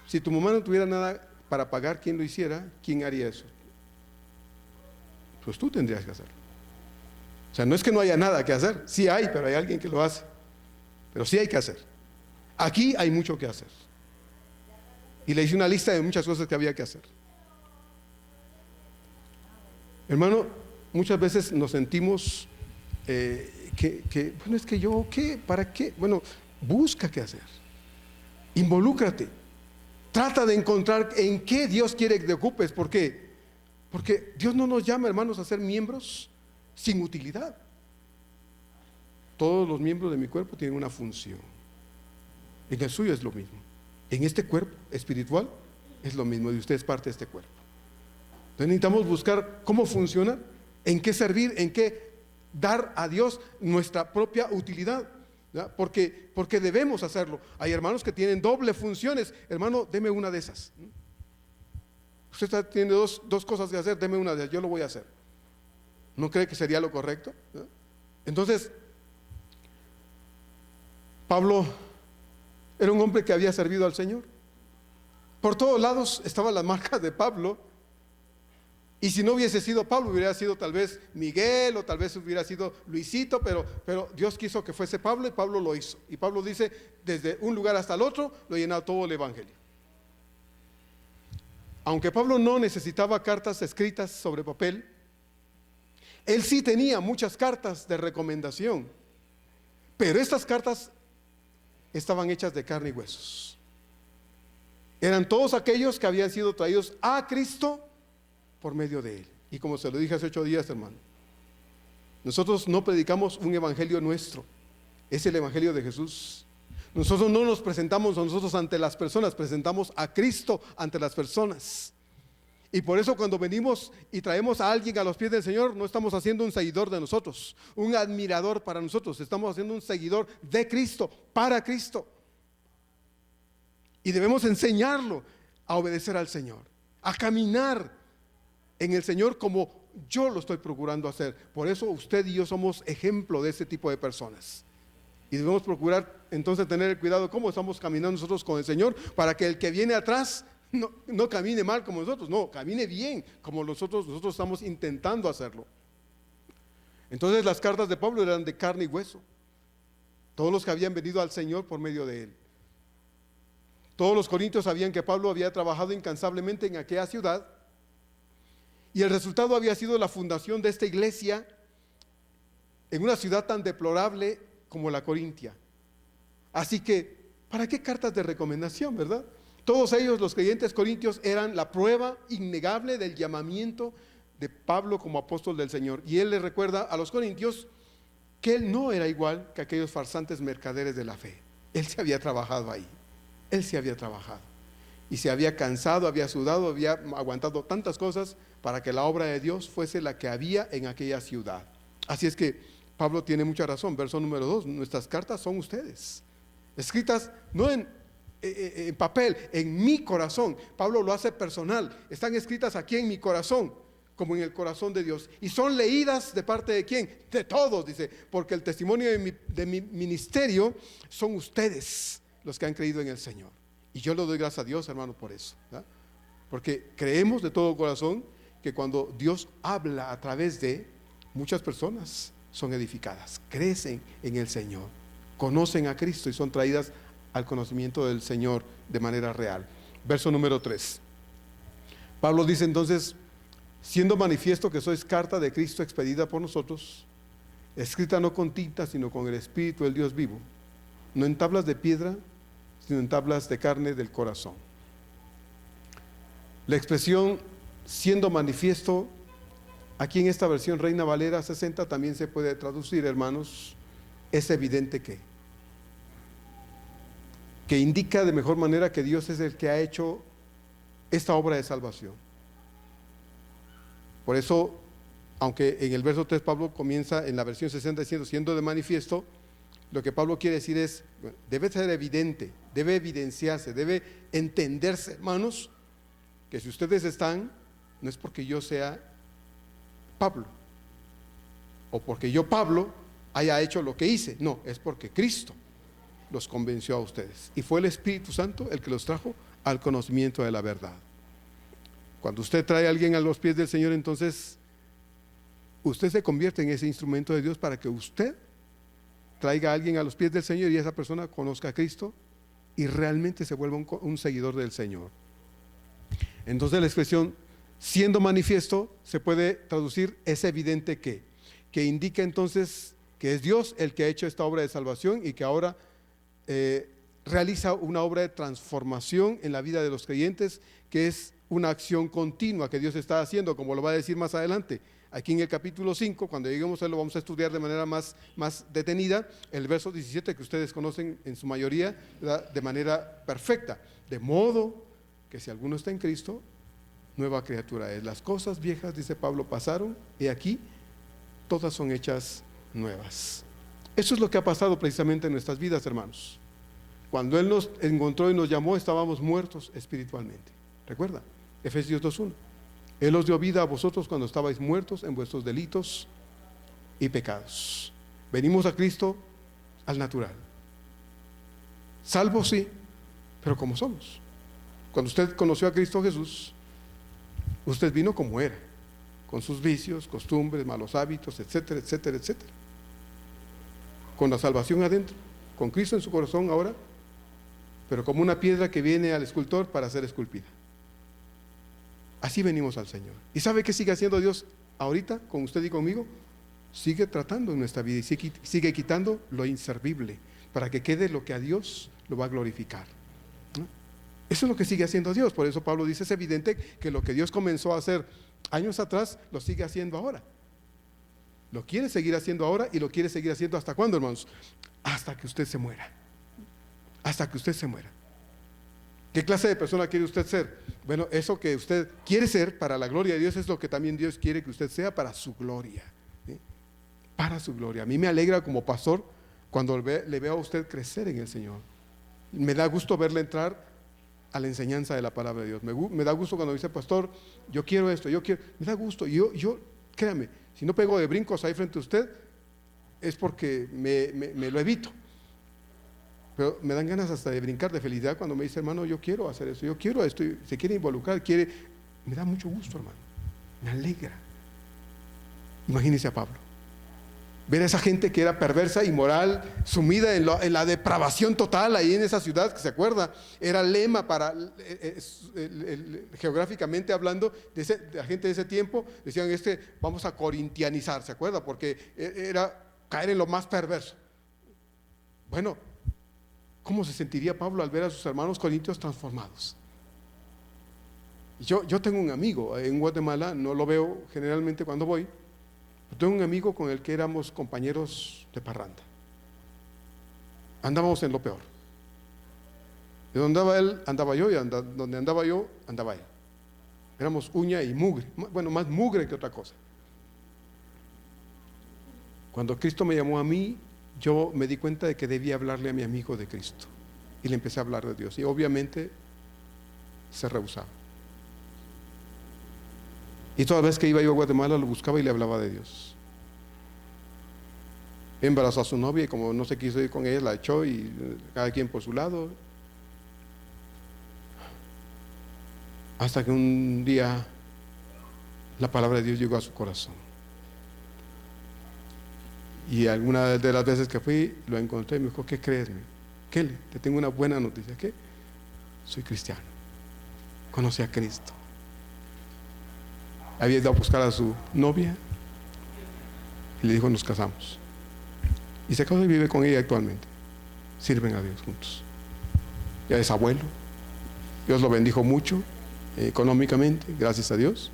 A: Si tu mamá no tuviera nada para pagar quien lo hiciera, ¿quién haría eso? Pues tú tendrías que hacerlo. O sea, no es que no haya nada que hacer, sí hay, pero hay alguien que lo hace. Pero sí hay que hacer. Aquí hay mucho que hacer. Y le hice una lista de muchas cosas que había que hacer. Hermano, muchas veces nos sentimos bueno, es que yo, ¿qué? ¿Para qué? Bueno, busca qué hacer. Involúcrate. Trata de encontrar en qué Dios quiere que te ocupes. ¿Por qué? Porque Dios no nos llama, hermanos, a ser miembros sin utilidad. Todos los miembros de mi cuerpo tienen una función. En el suyo es lo mismo. En este cuerpo espiritual es lo mismo, y usted es parte de este cuerpo. Entonces necesitamos buscar cómo funciona, en qué servir, en qué dar a Dios nuestra propia utilidad, ¿ya? Porque debemos hacerlo. Hay hermanos que tienen doble funciones. Hermano, deme una de esas. Usted tiene dos cosas que hacer, deme una de ellas, yo lo voy a hacer. ¿No cree que sería lo correcto? ¿Ya? Entonces, Pablo era un hombre que había servido al Señor. Por todos lados estaban las marcas de Pablo. Y si no hubiese sido Pablo, hubiera sido tal vez Miguel o tal vez hubiera sido Luisito, pero Dios quiso que fuese Pablo y Pablo lo hizo. Y Pablo dice, desde un lugar hasta el otro, lo he llenado todo el Evangelio. Aunque Pablo no necesitaba cartas escritas sobre papel, él sí tenía muchas cartas de recomendación, pero estas cartas estaban hechas de carne y huesos. Eran todos aquellos que habían sido traídos a Cristo por medio de él. Y como se lo dije hace 8 días, hermano, nosotros no predicamos un evangelio nuestro. Es el Evangelio de Jesús. Nosotros no nos presentamos nosotros ante las personas, presentamos a Cristo ante las personas. Y por eso cuando venimos y traemos a alguien a los pies del Señor, no estamos haciendo un seguidor de nosotros, un admirador para nosotros, estamos haciendo un seguidor de Cristo, para Cristo. Y debemos enseñarlo a obedecer al Señor, a caminar en el Señor como yo lo estoy procurando hacer. Por eso usted y yo somos ejemplo de ese tipo de personas. Y debemos procurar entonces tener el cuidado cómo estamos caminando nosotros con el Señor, para que el que viene atrás no camine mal como nosotros, no, camine bien como nosotros estamos intentando hacerlo. Entonces las cartas de Pablo eran de carne y hueso. Todos los que habían venido al Señor por medio de él. Todos los corintios sabían que Pablo había trabajado incansablemente en aquella ciudad, y el resultado había sido la fundación de esta iglesia en una ciudad tan deplorable como la Corintia. Así que, ¿para qué cartas de recomendación, verdad? Todos ellos, los creyentes corintios, eran la prueba innegable del llamamiento de Pablo como apóstol del Señor. Y él les recuerda a los corintios que él no era igual que aquellos farsantes mercaderes de la fe. Él se había trabajado ahí. Él se había trabajado. Y se había cansado, había sudado, había aguantado tantas cosas para que la obra de Dios fuese la que había en aquella ciudad. Así es que Pablo tiene mucha razón. Verso número 2, nuestras cartas son ustedes, escritas no en papel, en mi corazón. Pablo lo hace personal. Están escritas aquí en mi corazón, como en el corazón de Dios. Y son leídas de parte de ¿quién? De todos, dice, porque el testimonio de mi ministerio son ustedes los que han creído en el Señor. Y yo le doy gracias a Dios, hermano, por eso, ¿verdad? Porque creemos de todo corazón que cuando Dios habla a través de muchas personas, son edificadas, crecen en el Señor, conocen a Cristo y son traídas al conocimiento del Señor de manera real. Verso número 3. Pablo dice entonces: siendo manifiesto que sois carta de Cristo expedida por nosotros, escrita no con tinta, sino con el Espíritu del Dios vivo, no en tablas de piedra, sino en tablas de carne del corazón. La expresión siendo manifiesto, aquí en esta versión Reina Valera 60 también se puede traducir, hermanos, es evidente que indica de mejor manera que Dios es el que ha hecho esta obra de salvación. Por eso, aunque en el verso 3 Pablo comienza en la versión 60 diciendo siendo de manifiesto, lo que Pablo quiere decir es, debe ser evidente, debe evidenciarse, debe entenderse, hermanos, que si ustedes están, no es porque yo sea Pablo, o porque yo, Pablo, haya hecho lo que hice, no, es porque Cristo los convenció a ustedes, y fue el Espíritu Santo el que los trajo al conocimiento de la verdad. Cuando usted trae a alguien a los pies del Señor, entonces usted se convierte en ese instrumento de Dios para que usted traiga a alguien a los pies del Señor y esa persona conozca a Cristo y realmente se vuelva un seguidor del Señor. Entonces la expresión siendo manifiesto se puede traducir es evidente que indica entonces que es Dios el que ha hecho esta obra de salvación y que ahora realiza una obra de transformación en la vida de los creyentes, que es una acción continua que Dios está haciendo, como lo va a decir más adelante. Aquí en el capítulo 5, cuando lleguemos a él, lo vamos a estudiar de manera más detenida, el verso 17 que ustedes conocen en su mayoría, ¿verdad?, de manera perfecta. De modo que si alguno está en Cristo, nueva criatura es. Las cosas viejas, dice Pablo, pasaron, y aquí todas son hechas nuevas. Eso es lo que ha pasado precisamente en nuestras vidas, hermanos. Cuando Él nos encontró y nos llamó, estábamos muertos espiritualmente. ¿Recuerda? Efesios 2:1. Él os dio vida a vosotros cuando estabais muertos en vuestros delitos y pecados. Venimos a Cristo al natural. Salvos sí, pero como somos. Cuando usted conoció a Cristo Jesús, usted vino como era, con sus vicios, costumbres, malos hábitos, etcétera, etcétera, etcétera. Con la salvación adentro, con Cristo en su corazón ahora, pero como una piedra que viene al escultor para ser esculpida. Así venimos al Señor. ¿Y sabe qué sigue haciendo Dios ahorita con usted y conmigo? Sigue tratando en nuestra vida y sigue quitando lo inservible para que quede lo que a Dios lo va a glorificar, ¿no? Eso es lo que sigue haciendo Dios. Por eso Pablo dice, es evidente que lo que Dios comenzó a hacer años atrás, lo sigue haciendo ahora. Lo quiere seguir haciendo ahora y lo quiere seguir haciendo ¿hasta cuándo, hermanos? Hasta que usted se muera. Hasta que usted se muera. ¿Qué clase de persona quiere usted ser? Bueno, eso que usted quiere ser para la gloria de Dios es lo que también Dios quiere que usted sea para su gloria. ¿Sí? Para su gloria. A mí me alegra como pastor cuando le veo a usted crecer en el Señor. Me da gusto verle entrar a la enseñanza de la palabra de Dios. Me da gusto cuando dice, pastor, yo quiero esto, yo quiero. Me da gusto. Yo créame, si no pego de brincos ahí frente a usted, es porque me lo evito. Pero me dan ganas hasta de brincar de felicidad cuando me dice, hermano, yo quiero hacer esto, yo quiero esto, se quiere involucrar, me da mucho gusto, hermano, me alegra. Imagínese a Pablo, ver a esa gente que era perversa, inmoral, sumida en la depravación total ahí en esa ciudad, que se acuerda, era lema para, geográficamente hablando, de la gente de ese tiempo, decían, vamos a corintianizar, ¿se acuerda? Porque era caer en lo más perverso. Bueno, ¿cómo se sentiría Pablo al ver a sus hermanos corintios transformados? Yo tengo un amigo en Guatemala, no lo veo generalmente cuando voy, pero tengo un amigo con el que éramos compañeros de parranda. Andábamos en lo peor. De donde andaba él, andaba yo, y donde andaba yo, andaba él. Éramos uña y mugre, bueno, más mugre que otra cosa. Cuando Cristo me llamó a mí, yo me di cuenta de que debía hablarle a mi amigo de Cristo y le empecé a hablar de Dios y obviamente se rehusaba. Y toda vez que iba yo a Guatemala lo buscaba y le hablaba de Dios. Embarazó a su novia y como no se quiso ir con ella, la echó y cada quien por su lado. Hasta que un día la palabra de Dios llegó a su corazón. Y alguna de las veces que fui, lo encontré y me dijo, ¿qué crees? Kelly, te tengo una buena noticia. ¿Qué? Soy cristiano. Conocí a Cristo. Había ido a buscar a su novia y le dijo, nos casamos. Y se casó y vive con ella actualmente. Sirven a Dios juntos. Ya es abuelo. Dios lo bendijo mucho económicamente, gracias a Dios.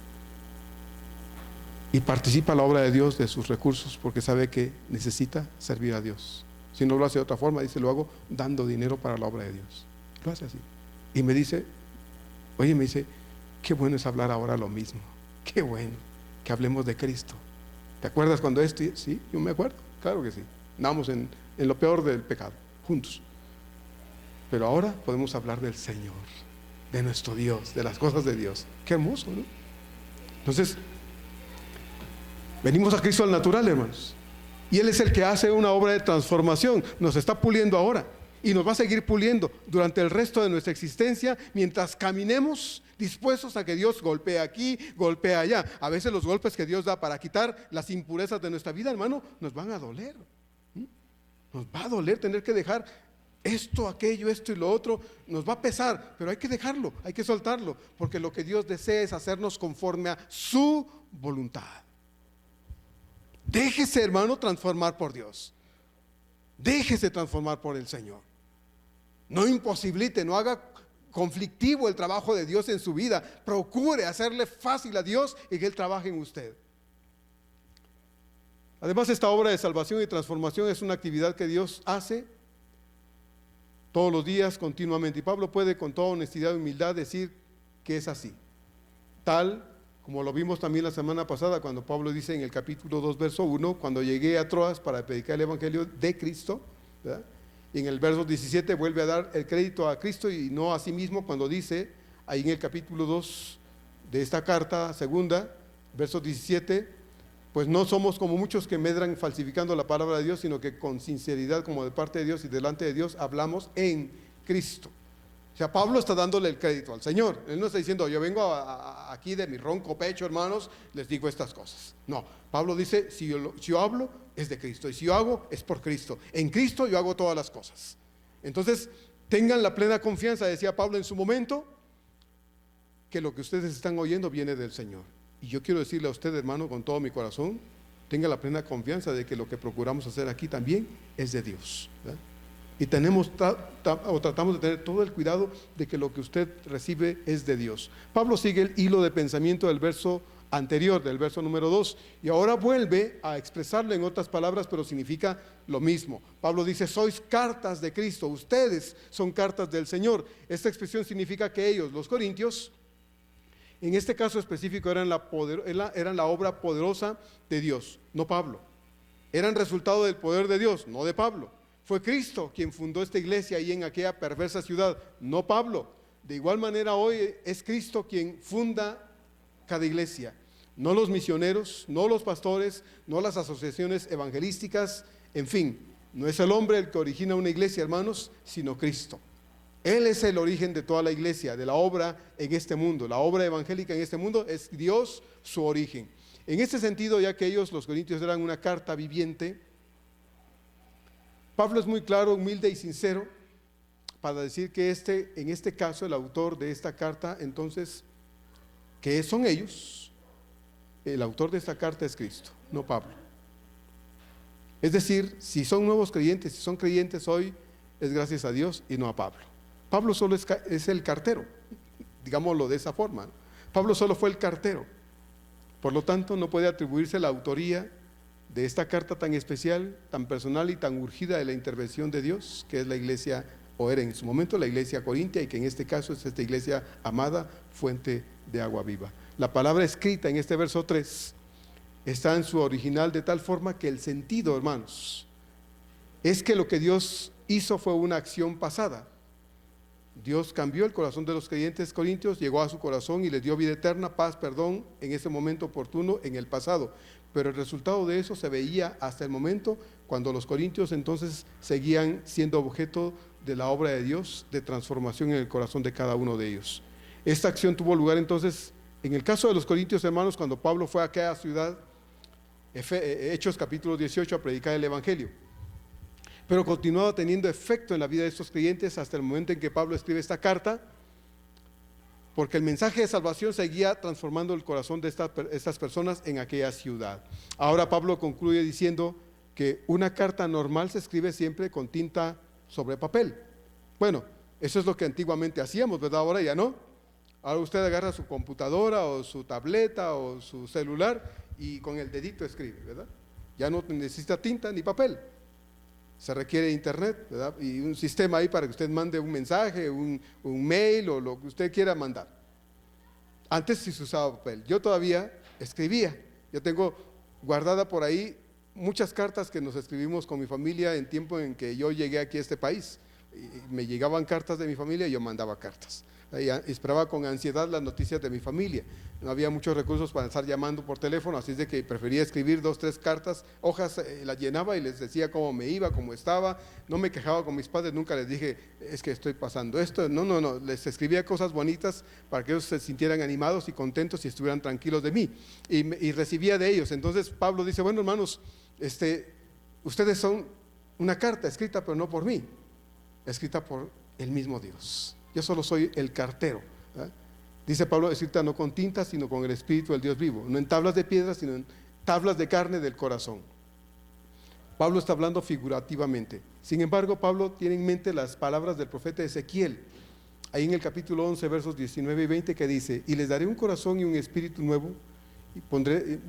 A: Y participa en la obra de Dios de sus recursos porque sabe que necesita servir a Dios. Si no lo hace de otra forma, dice, lo hago dando dinero para la obra de Dios. Lo hace así. Y me dice, qué bueno es hablar ahora lo mismo. Qué bueno que hablemos de Cristo. ¿Te acuerdas cuando esto? Sí, yo me acuerdo, claro que sí. Andamos en lo peor del pecado, juntos. Pero ahora podemos hablar del Señor, de nuestro Dios, de las cosas de Dios. Qué hermoso, ¿no? Entonces, venimos a Cristo al natural, hermanos. Y Él es el que hace una obra de transformación. Nos está puliendo ahora y nos va a seguir puliendo durante el resto de nuestra existencia mientras caminemos dispuestos a que Dios golpee aquí, golpee allá. A veces los golpes que Dios da para quitar las impurezas de nuestra vida, hermano, nos van a doler. Nos va a doler tener que dejar esto, aquello, esto y lo otro. Nos va a pesar, pero hay que dejarlo, hay que soltarlo, porque lo que Dios desea es hacernos conforme a su voluntad. Déjese, hermano, transformar por Dios. Déjese transformar por el Señor. No imposibilite, no haga conflictivo el trabajo de Dios en su vida. Procure hacerle fácil a Dios y que Él trabaje en usted. Además, esta obra de salvación y transformación es una actividad que Dios hace todos los días, continuamente. Y Pablo puede con toda honestidad y humildad decir que es así. Tal como lo vimos también la semana pasada cuando Pablo dice en el capítulo 2, verso 1, cuando llegué a Troas para predicar el evangelio de Cristo, ¿verdad? Y en el verso 17 vuelve a dar el crédito a Cristo y no a sí mismo cuando dice, ahí en el capítulo 2 de esta carta segunda, verso 17, pues no somos como muchos que medran falsificando la palabra de Dios, sino que con sinceridad como de parte de Dios y delante de Dios hablamos en Cristo. O sea, Pablo está dándole el crédito al Señor. Él no está diciendo, yo vengo aquí de mi ronco pecho, hermanos, les digo estas cosas. No, Pablo dice, si yo hablo, es de Cristo. Y si yo hago, es por Cristo. En Cristo yo hago todas las cosas. Entonces, tengan la plena confianza, decía Pablo en su momento, que lo que ustedes están oyendo viene del Señor. Y yo quiero decirle a usted, hermano, con todo mi corazón, tenga la plena confianza de que lo que procuramos hacer aquí también es de Dios, ¿verdad? Y tratamos de tener todo el cuidado de que lo que usted recibe es de Dios. Pablo sigue el hilo de pensamiento del verso anterior del verso número 2, y ahora vuelve a expresarlo en otras palabras, pero significa lo mismo. Pablo dice, sois cartas de Cristo, ustedes son cartas del Señor. Esta expresión significa que ellos, los corintios, en este caso específico eran la obra poderosa de Dios, no Pablo. Eran resultado del poder de Dios, no de Pablo. Fue Cristo quien fundó esta iglesia ahí en aquella perversa ciudad, no Pablo. De igual manera hoy es Cristo quien funda cada iglesia, no los misioneros, no los pastores, no las asociaciones evangelísticas, en fin, no es el hombre el que origina una iglesia, hermanos, sino Cristo. Él es el origen de toda la iglesia, de la obra en este mundo. La obra evangélica en este mundo es Dios, su origen. En este sentido, ya que ellos, los corintios, eran una carta viviente, Pablo es muy claro, humilde y sincero para decir que en este caso, el autor de esta carta, entonces, que son ellos, el autor de esta carta es Cristo, no Pablo. Es decir, si son nuevos creyentes, si son creyentes hoy, es gracias a Dios y no a Pablo. Pablo solo es el cartero, digámoslo de esa forma, ¿no? Pablo solo fue el cartero. Por lo tanto, no puede atribuirse la autoría de esta carta tan especial, tan personal y tan urgida de la intervención de Dios, que es la iglesia, o era en su momento la iglesia corintia, y que en este caso es esta iglesia amada, fuente de agua viva. La palabra escrita en este verso 3 está en su original de tal forma que el sentido, hermanos, es que lo que Dios hizo fue una acción pasada. Dios cambió el corazón de los creyentes corintios, llegó a su corazón y les dio vida eterna, paz, perdón, en ese momento oportuno, en el pasado. Pero el resultado de eso se veía hasta el momento cuando los corintios entonces seguían siendo objeto de la obra de Dios, de transformación en el corazón de cada uno de ellos. Esta acción tuvo lugar entonces, en el caso de los corintios, hermanos, cuando Pablo fue a aquella ciudad, Hechos capítulo 18, a predicar el evangelio. Pero continuaba teniendo efecto en la vida de estos creyentes hasta el momento en que Pablo escribe esta carta, porque el mensaje de salvación seguía transformando el corazón de estas personas en aquella ciudad. Ahora Pablo concluye diciendo que una carta normal se escribe siempre con tinta sobre papel. Bueno, eso es lo que antiguamente hacíamos, ¿verdad? Ahora ya no. Ahora usted agarra su computadora o su tableta o su celular y con el dedito escribe, ¿verdad? Ya no necesita tinta ni papel. Se requiere internet, ¿verdad? Y un sistema ahí para que usted mande un mensaje, un mail o lo que usted quiera mandar. Antes sí se usaba papel. Yo todavía escribía. Yo tengo guardada por ahí muchas cartas que nos escribimos con mi familia en tiempo en que yo llegué aquí a este país. Y me llegaban cartas de mi familia y yo mandaba cartas. Y esperaba con ansiedad las noticias de mi familia. No había muchos recursos para estar llamando por teléfono, así es de que prefería escribir 2, 3 cartas, hojas, las llenaba y les decía cómo me iba, cómo estaba. No me quejaba con mis padres, nunca les dije, es que estoy pasando esto. No, les escribía cosas bonitas para que ellos se sintieran animados y contentos y estuvieran tranquilos de mí. Y recibía de ellos. Entonces Pablo dice, bueno, hermanos, ustedes son una carta escrita, pero no por mí, escrita por el mismo Dios. Yo solo soy el cartero, ¿verdad? Dice Pablo, escrita no con tinta, sino con el Espíritu del Dios vivo, no en tablas de piedra, sino en tablas de carne del corazón. Pablo está hablando figurativamente. Sin embargo, Pablo tiene en mente las palabras del profeta Ezequiel, ahí en el capítulo 11, versos 19 y 20, que dice, y les daré un corazón y un espíritu nuevo,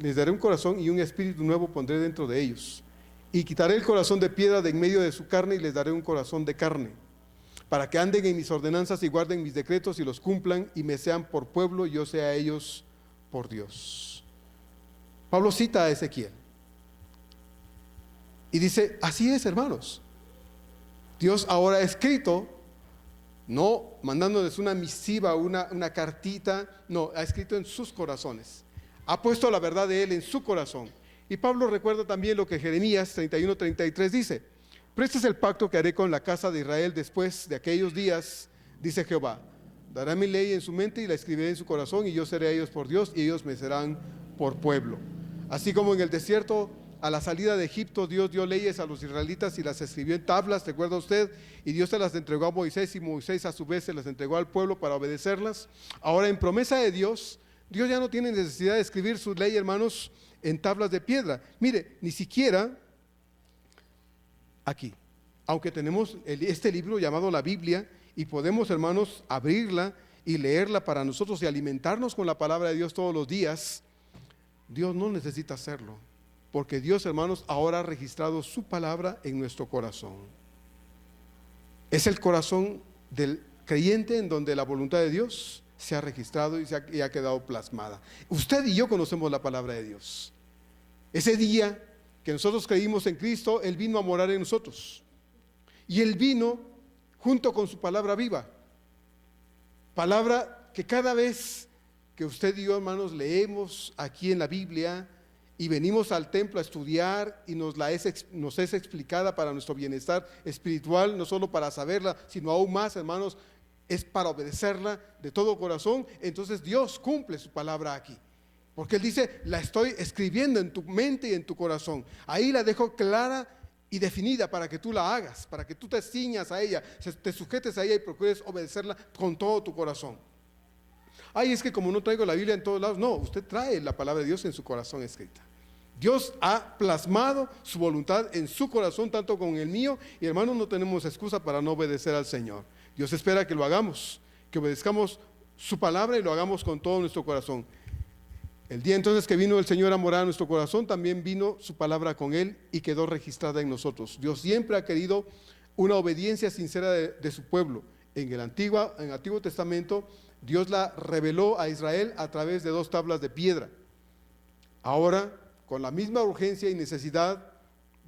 A: les daré un corazón y un espíritu nuevo pondré dentro de ellos, y quitaré el corazón de piedra de en medio de su carne y les daré un corazón de carne, para que anden en mis ordenanzas y guarden mis decretos y los cumplan y me sean por pueblo y yo sea a ellos por Dios. Pablo cita a Ezequiel y dice, así es, hermanos. Dios ahora ha escrito, no mandándoles una misiva, una cartita, no, ha escrito en sus corazones. Ha puesto la verdad de Él en su corazón. Y Pablo recuerda también lo que Jeremías 31:33 dice. Pero este es el pacto que haré con la casa de Israel después de aquellos días, dice Jehová. Dará mi ley en su mente y la escribiré en su corazón y yo seré a ellos por Dios y ellos me serán por pueblo. Así como en el desierto, a la salida de Egipto, Dios dio leyes a los israelitas y las escribió en tablas, ¿recuerda usted? Y Dios se las entregó a Moisés y Moisés a su vez se las entregó al pueblo para obedecerlas. Ahora en promesa de Dios, Dios ya no tiene necesidad de escribir su ley, hermanos, en tablas de piedra. Mire, ni siquiera aquí, aunque tenemos este libro llamado la Biblia y podemos, hermanos, abrirla y leerla para nosotros y alimentarnos con la palabra de Dios todos los días, Dios no necesita hacerlo, porque Dios, hermanos, ahora ha registrado su palabra en nuestro corazón. Es el corazón del creyente en donde la voluntad de Dios se ha registrado y ha quedado plasmada. Usted y yo conocemos la palabra de Dios. Ese día que nosotros creímos en Cristo, Él vino a morar en nosotros. Y Él vino junto con su palabra viva. Palabra que cada vez que usted y yo, hermanos, leemos aquí en la Biblia y venimos al templo a estudiar y nos es explicada para nuestro bienestar espiritual, no solo para saberla, sino aún más, hermanos, es para obedecerla de todo corazón. Entonces Dios cumple su palabra aquí, porque Él dice: la estoy escribiendo en tu mente y en tu corazón. Ahí la dejo clara y definida para que tú la hagas, para que tú te ciñas a ella, te sujetes a ella y procures obedecerla con todo tu corazón. Ay, es que como no traigo la Biblia en todos lados. No, usted trae la palabra de Dios en su corazón escrita. Dios ha plasmado su voluntad en su corazón, tanto con el mío, y hermanos, no tenemos excusa para no obedecer al Señor. Dios espera que lo hagamos, que obedezcamos su palabra y lo hagamos con todo nuestro corazón. El día entonces que vino el Señor a morar en nuestro corazón, también vino su palabra con Él y quedó registrada en nosotros. Dios siempre ha querido una obediencia sincera de su pueblo. En el Antiguo Testamento, Dios la reveló a Israel a través de 2 tablas de piedra. Ahora, con la misma urgencia y necesidad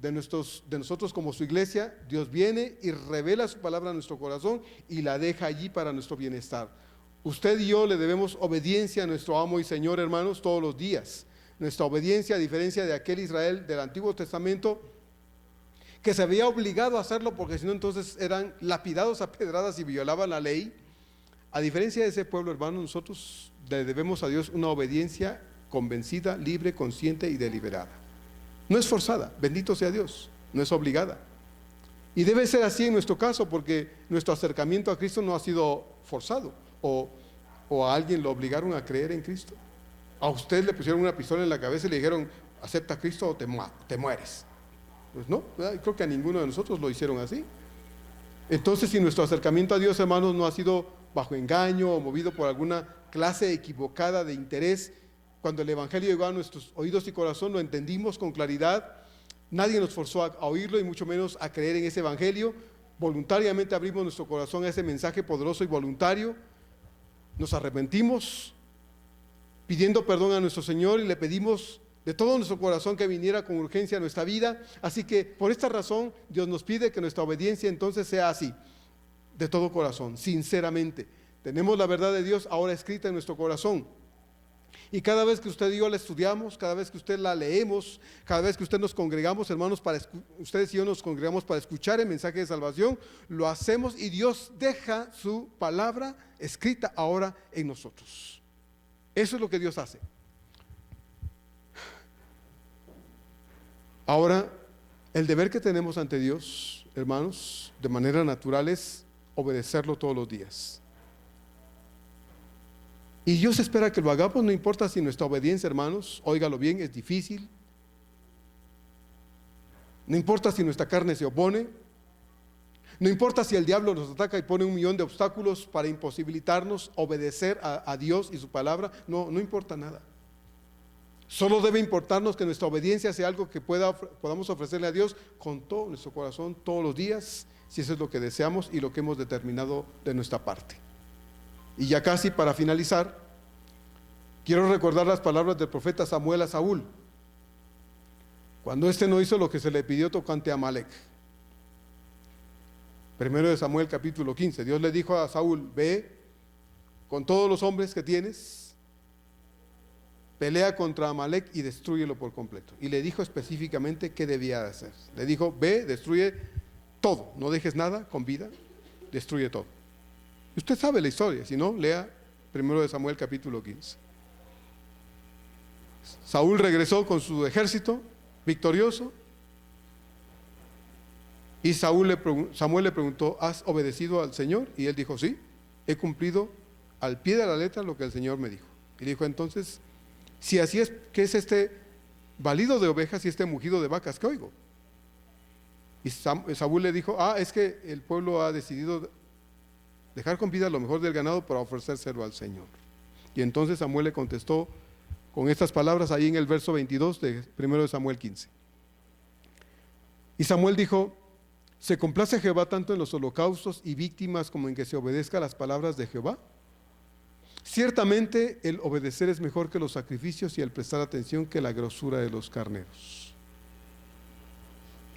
A: de nosotros como su iglesia, Dios viene y revela su palabra a nuestro corazón y la deja allí para nuestro bienestar. Usted y yo le debemos obediencia a nuestro amo y Señor, hermanos, todos los días. Nuestra obediencia, a diferencia de aquel Israel del Antiguo Testamento, que se había obligado a hacerlo porque si no entonces eran lapidados a pedradas y violaban la ley. A diferencia de ese pueblo, hermanos, nosotros le debemos a Dios una obediencia convencida, libre, consciente y deliberada. No es forzada, bendito sea Dios, no es obligada. Y debe ser así en nuestro caso, porque nuestro acercamiento a Cristo no ha sido forzado. O a alguien lo obligaron a creer en Cristo. A usted le pusieron una pistola en la cabeza y le dijeron: acepta a Cristo o te mueres. Pues no, creo que a ninguno de nosotros lo hicieron así. Entonces, si nuestro acercamiento a Dios, hermanos, no ha sido bajo engaño o movido por alguna clase equivocada de interés, cuando el Evangelio llegó a nuestros oídos y corazón, lo entendimos con claridad. Nadie nos forzó a oírlo y mucho menos a creer en ese Evangelio. Voluntariamente abrimos nuestro corazón a ese mensaje poderoso y voluntario. Nos arrepentimos pidiendo perdón a nuestro Señor y le pedimos de todo nuestro corazón que viniera con urgencia a nuestra vida. Así que por esta razón Dios nos pide que nuestra obediencia entonces sea así, de todo corazón, sinceramente. Tenemos la verdad de Dios ahora escrita en nuestro corazón. Y cada vez que usted y yo la estudiamos, cada vez que usted la leemos, cada vez que usted nos congregamos, hermanos, ustedes y yo nos congregamos para escuchar el mensaje de salvación, lo hacemos y Dios deja su palabra escrita ahora en nosotros. Eso es lo que Dios hace. Ahora, el deber que tenemos ante Dios, hermanos, de manera natural es obedecerlo todos los días. Y Dios espera que lo hagamos, no importa si nuestra obediencia, hermanos, óigalo bien, es difícil. No importa si nuestra carne se opone. No importa si el diablo nos ataca y pone 1.000.000 de obstáculos para imposibilitarnos obedecer a Dios y su palabra. No importa nada. Solo debe importarnos que nuestra obediencia sea algo que podamos ofrecerle a Dios con todo nuestro corazón, todos los días, si eso es lo que deseamos y lo que hemos determinado de nuestra parte. Y ya casi para finalizar, quiero recordar las palabras del profeta Samuel a Saúl, cuando éste no hizo lo que se le pidió tocante a Amalec. Primero de Samuel capítulo 15, Dios le dijo a Saúl: ve con todos los hombres que tienes, pelea contra Amalec y destrúyelo por completo. Y le dijo específicamente qué debía de hacer. Le dijo: ve, destruye todo, no dejes nada con vida, destruye todo. Usted sabe la historia, si no, lea primero de Samuel capítulo 15. Saúl regresó con su ejército victorioso y Samuel le preguntó: ¿has obedecido al Señor? Y él dijo: sí, he cumplido al pie de la letra lo que el Señor me dijo. Y dijo: entonces, si así es, ¿qué es este balido de ovejas y este mugido de vacas que oigo? Y Saúl le dijo: es que el pueblo ha decidido dejar con vida lo mejor del ganado para ofrecérselo al Señor. Y entonces Samuel le contestó con estas palabras ahí en el verso 22 de 1 de Samuel 15. Y Samuel dijo: ¿se complace Jehová tanto en los holocaustos y víctimas como en que se obedezca las palabras de Jehová? Ciertamente el obedecer es mejor que los sacrificios y el prestar atención que la grosura de los carneros.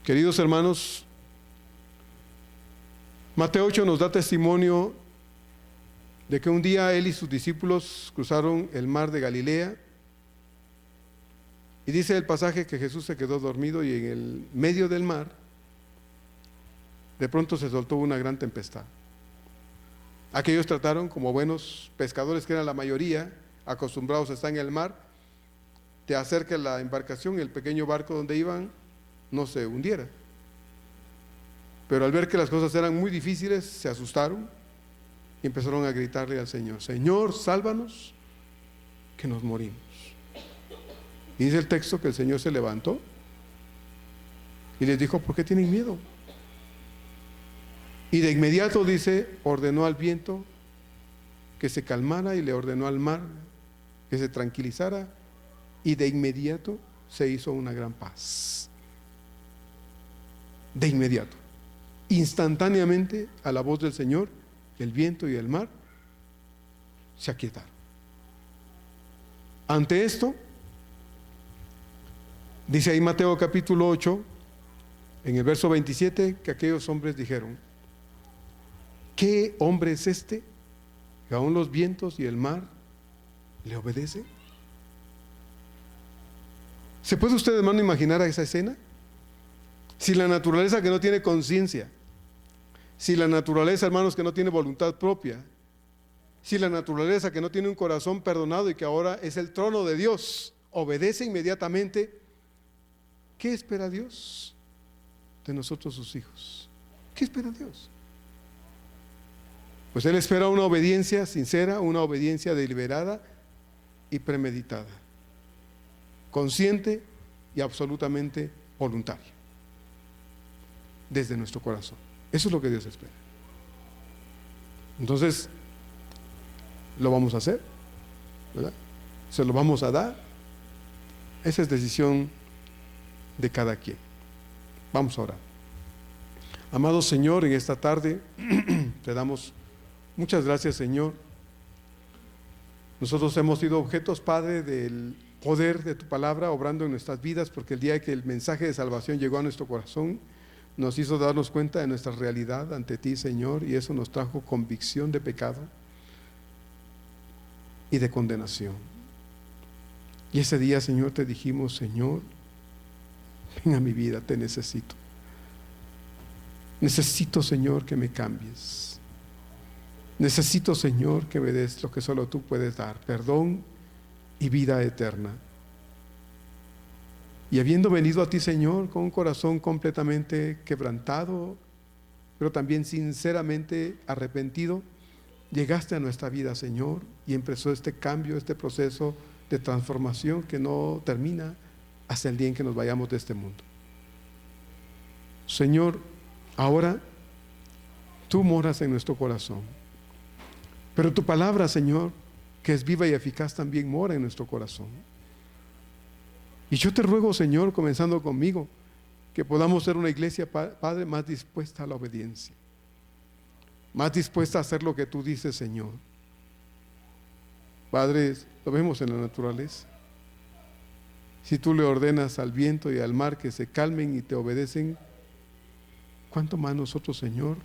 A: Queridos hermanos, Mateo 8 nos da testimonio de que un día él y sus discípulos cruzaron el mar de Galilea, y dice el pasaje que Jesús se quedó dormido y en el medio del mar de pronto se soltó una gran tempestad. Aquellos trataron, como buenos pescadores que eran la mayoría, acostumbrados a estar en el mar, de hacer que la embarcación, el pequeño barco donde iban, no se hundiera. Pero al ver que las cosas eran muy difíciles, se asustaron y empezaron a gritarle al Señor: Señor, sálvanos, que nos morimos. Y dice el texto que el Señor se levantó y les dijo: ¿por qué tienen miedo? Y de inmediato, dice, ordenó al viento que se calmara y le ordenó al mar que se tranquilizara, y de inmediato se hizo una gran paz. De inmediato, instantáneamente, a la voz del Señor, el viento y el mar se aquietaron. Ante esto, dice ahí Mateo capítulo 8, en el verso 27, que aquellos hombres dijeron: ¿qué hombre es este que aún los vientos y el mar le obedecen? ¿Se puede usted, hermano, imaginar a esa escena? Si la naturaleza que no tiene conciencia, si la naturaleza, hermanos, que no tiene voluntad propia, si la naturaleza que no tiene un corazón perdonado y que ahora es el trono de Dios, obedece inmediatamente, ¿qué espera Dios de nosotros, sus hijos? ¿Qué espera Dios? Pues Él espera una obediencia sincera, una obediencia deliberada y premeditada, consciente y absolutamente voluntaria, desde nuestro corazón. Eso es lo que Dios espera. Entonces, lo vamos a hacer, ¿verdad? Se lo vamos a dar. Esa es decisión de cada quien. Vamos a orar. Amado Señor, en esta tarde te damos muchas gracias, Señor. Nosotros hemos sido objetos, Padre, del poder de tu palabra obrando en nuestras vidas, porque el día que el mensaje de salvación llegó a nuestro corazón, nos hizo darnos cuenta de nuestra realidad ante ti, Señor, y eso nos trajo convicción de pecado y de condenación. Y ese día, Señor, te dijimos: Señor, ven a mi vida, te necesito. Necesito, Señor, que me cambies. Necesito, Señor, que me des lo que solo tú puedes dar: perdón y vida eterna. Y habiendo venido a ti, Señor, con un corazón completamente quebrantado, pero también sinceramente arrepentido, llegaste a nuestra vida, Señor, y empezó este cambio, este proceso de transformación que no termina hasta el día en que nos vayamos de este mundo. Señor, ahora tú moras en nuestro corazón, pero tu palabra, Señor, que es viva y eficaz, también mora en nuestro corazón. Y yo te ruego, Señor, comenzando conmigo, que podamos ser una iglesia, Padre, más dispuesta a la obediencia, más dispuesta a hacer lo que tú dices, Señor. Padre, lo vemos en la naturaleza. Si tú le ordenas al viento y al mar que se calmen y te obedecen, ¿cuánto más nosotros, Señor?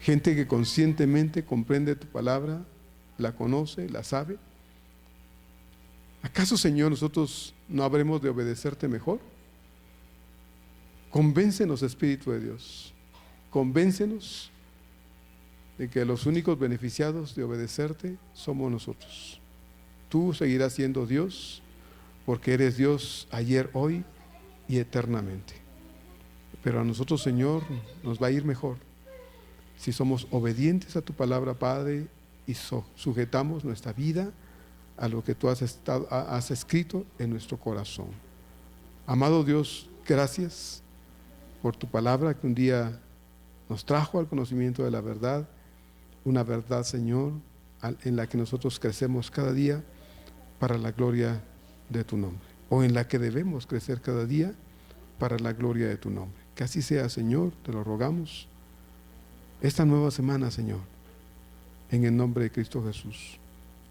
A: Gente que conscientemente comprende tu palabra, la conoce, la sabe. ¿Acaso, Señor, nosotros no habremos de obedecerte mejor? Convéncenos, Espíritu de Dios. Convéncenos de que los únicos beneficiados de obedecerte somos nosotros. Tú seguirás siendo Dios, porque eres Dios ayer, hoy y eternamente. Pero a nosotros, Señor, nos va a ir mejor si somos obedientes a tu palabra, Padre, y sujetamos nuestra vida a lo que tú has escrito en nuestro corazón. Amado Dios, gracias por tu palabra que un día nos trajo al conocimiento de la verdad, una verdad, Señor, en la que nosotros crecemos cada día, para la gloria de tu nombre, o en la que debemos crecer cada día para la gloria de tu nombre. Que así sea, Señor, te lo rogamos esta nueva semana, Señor, en el nombre de Cristo Jesús.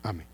A: Amén.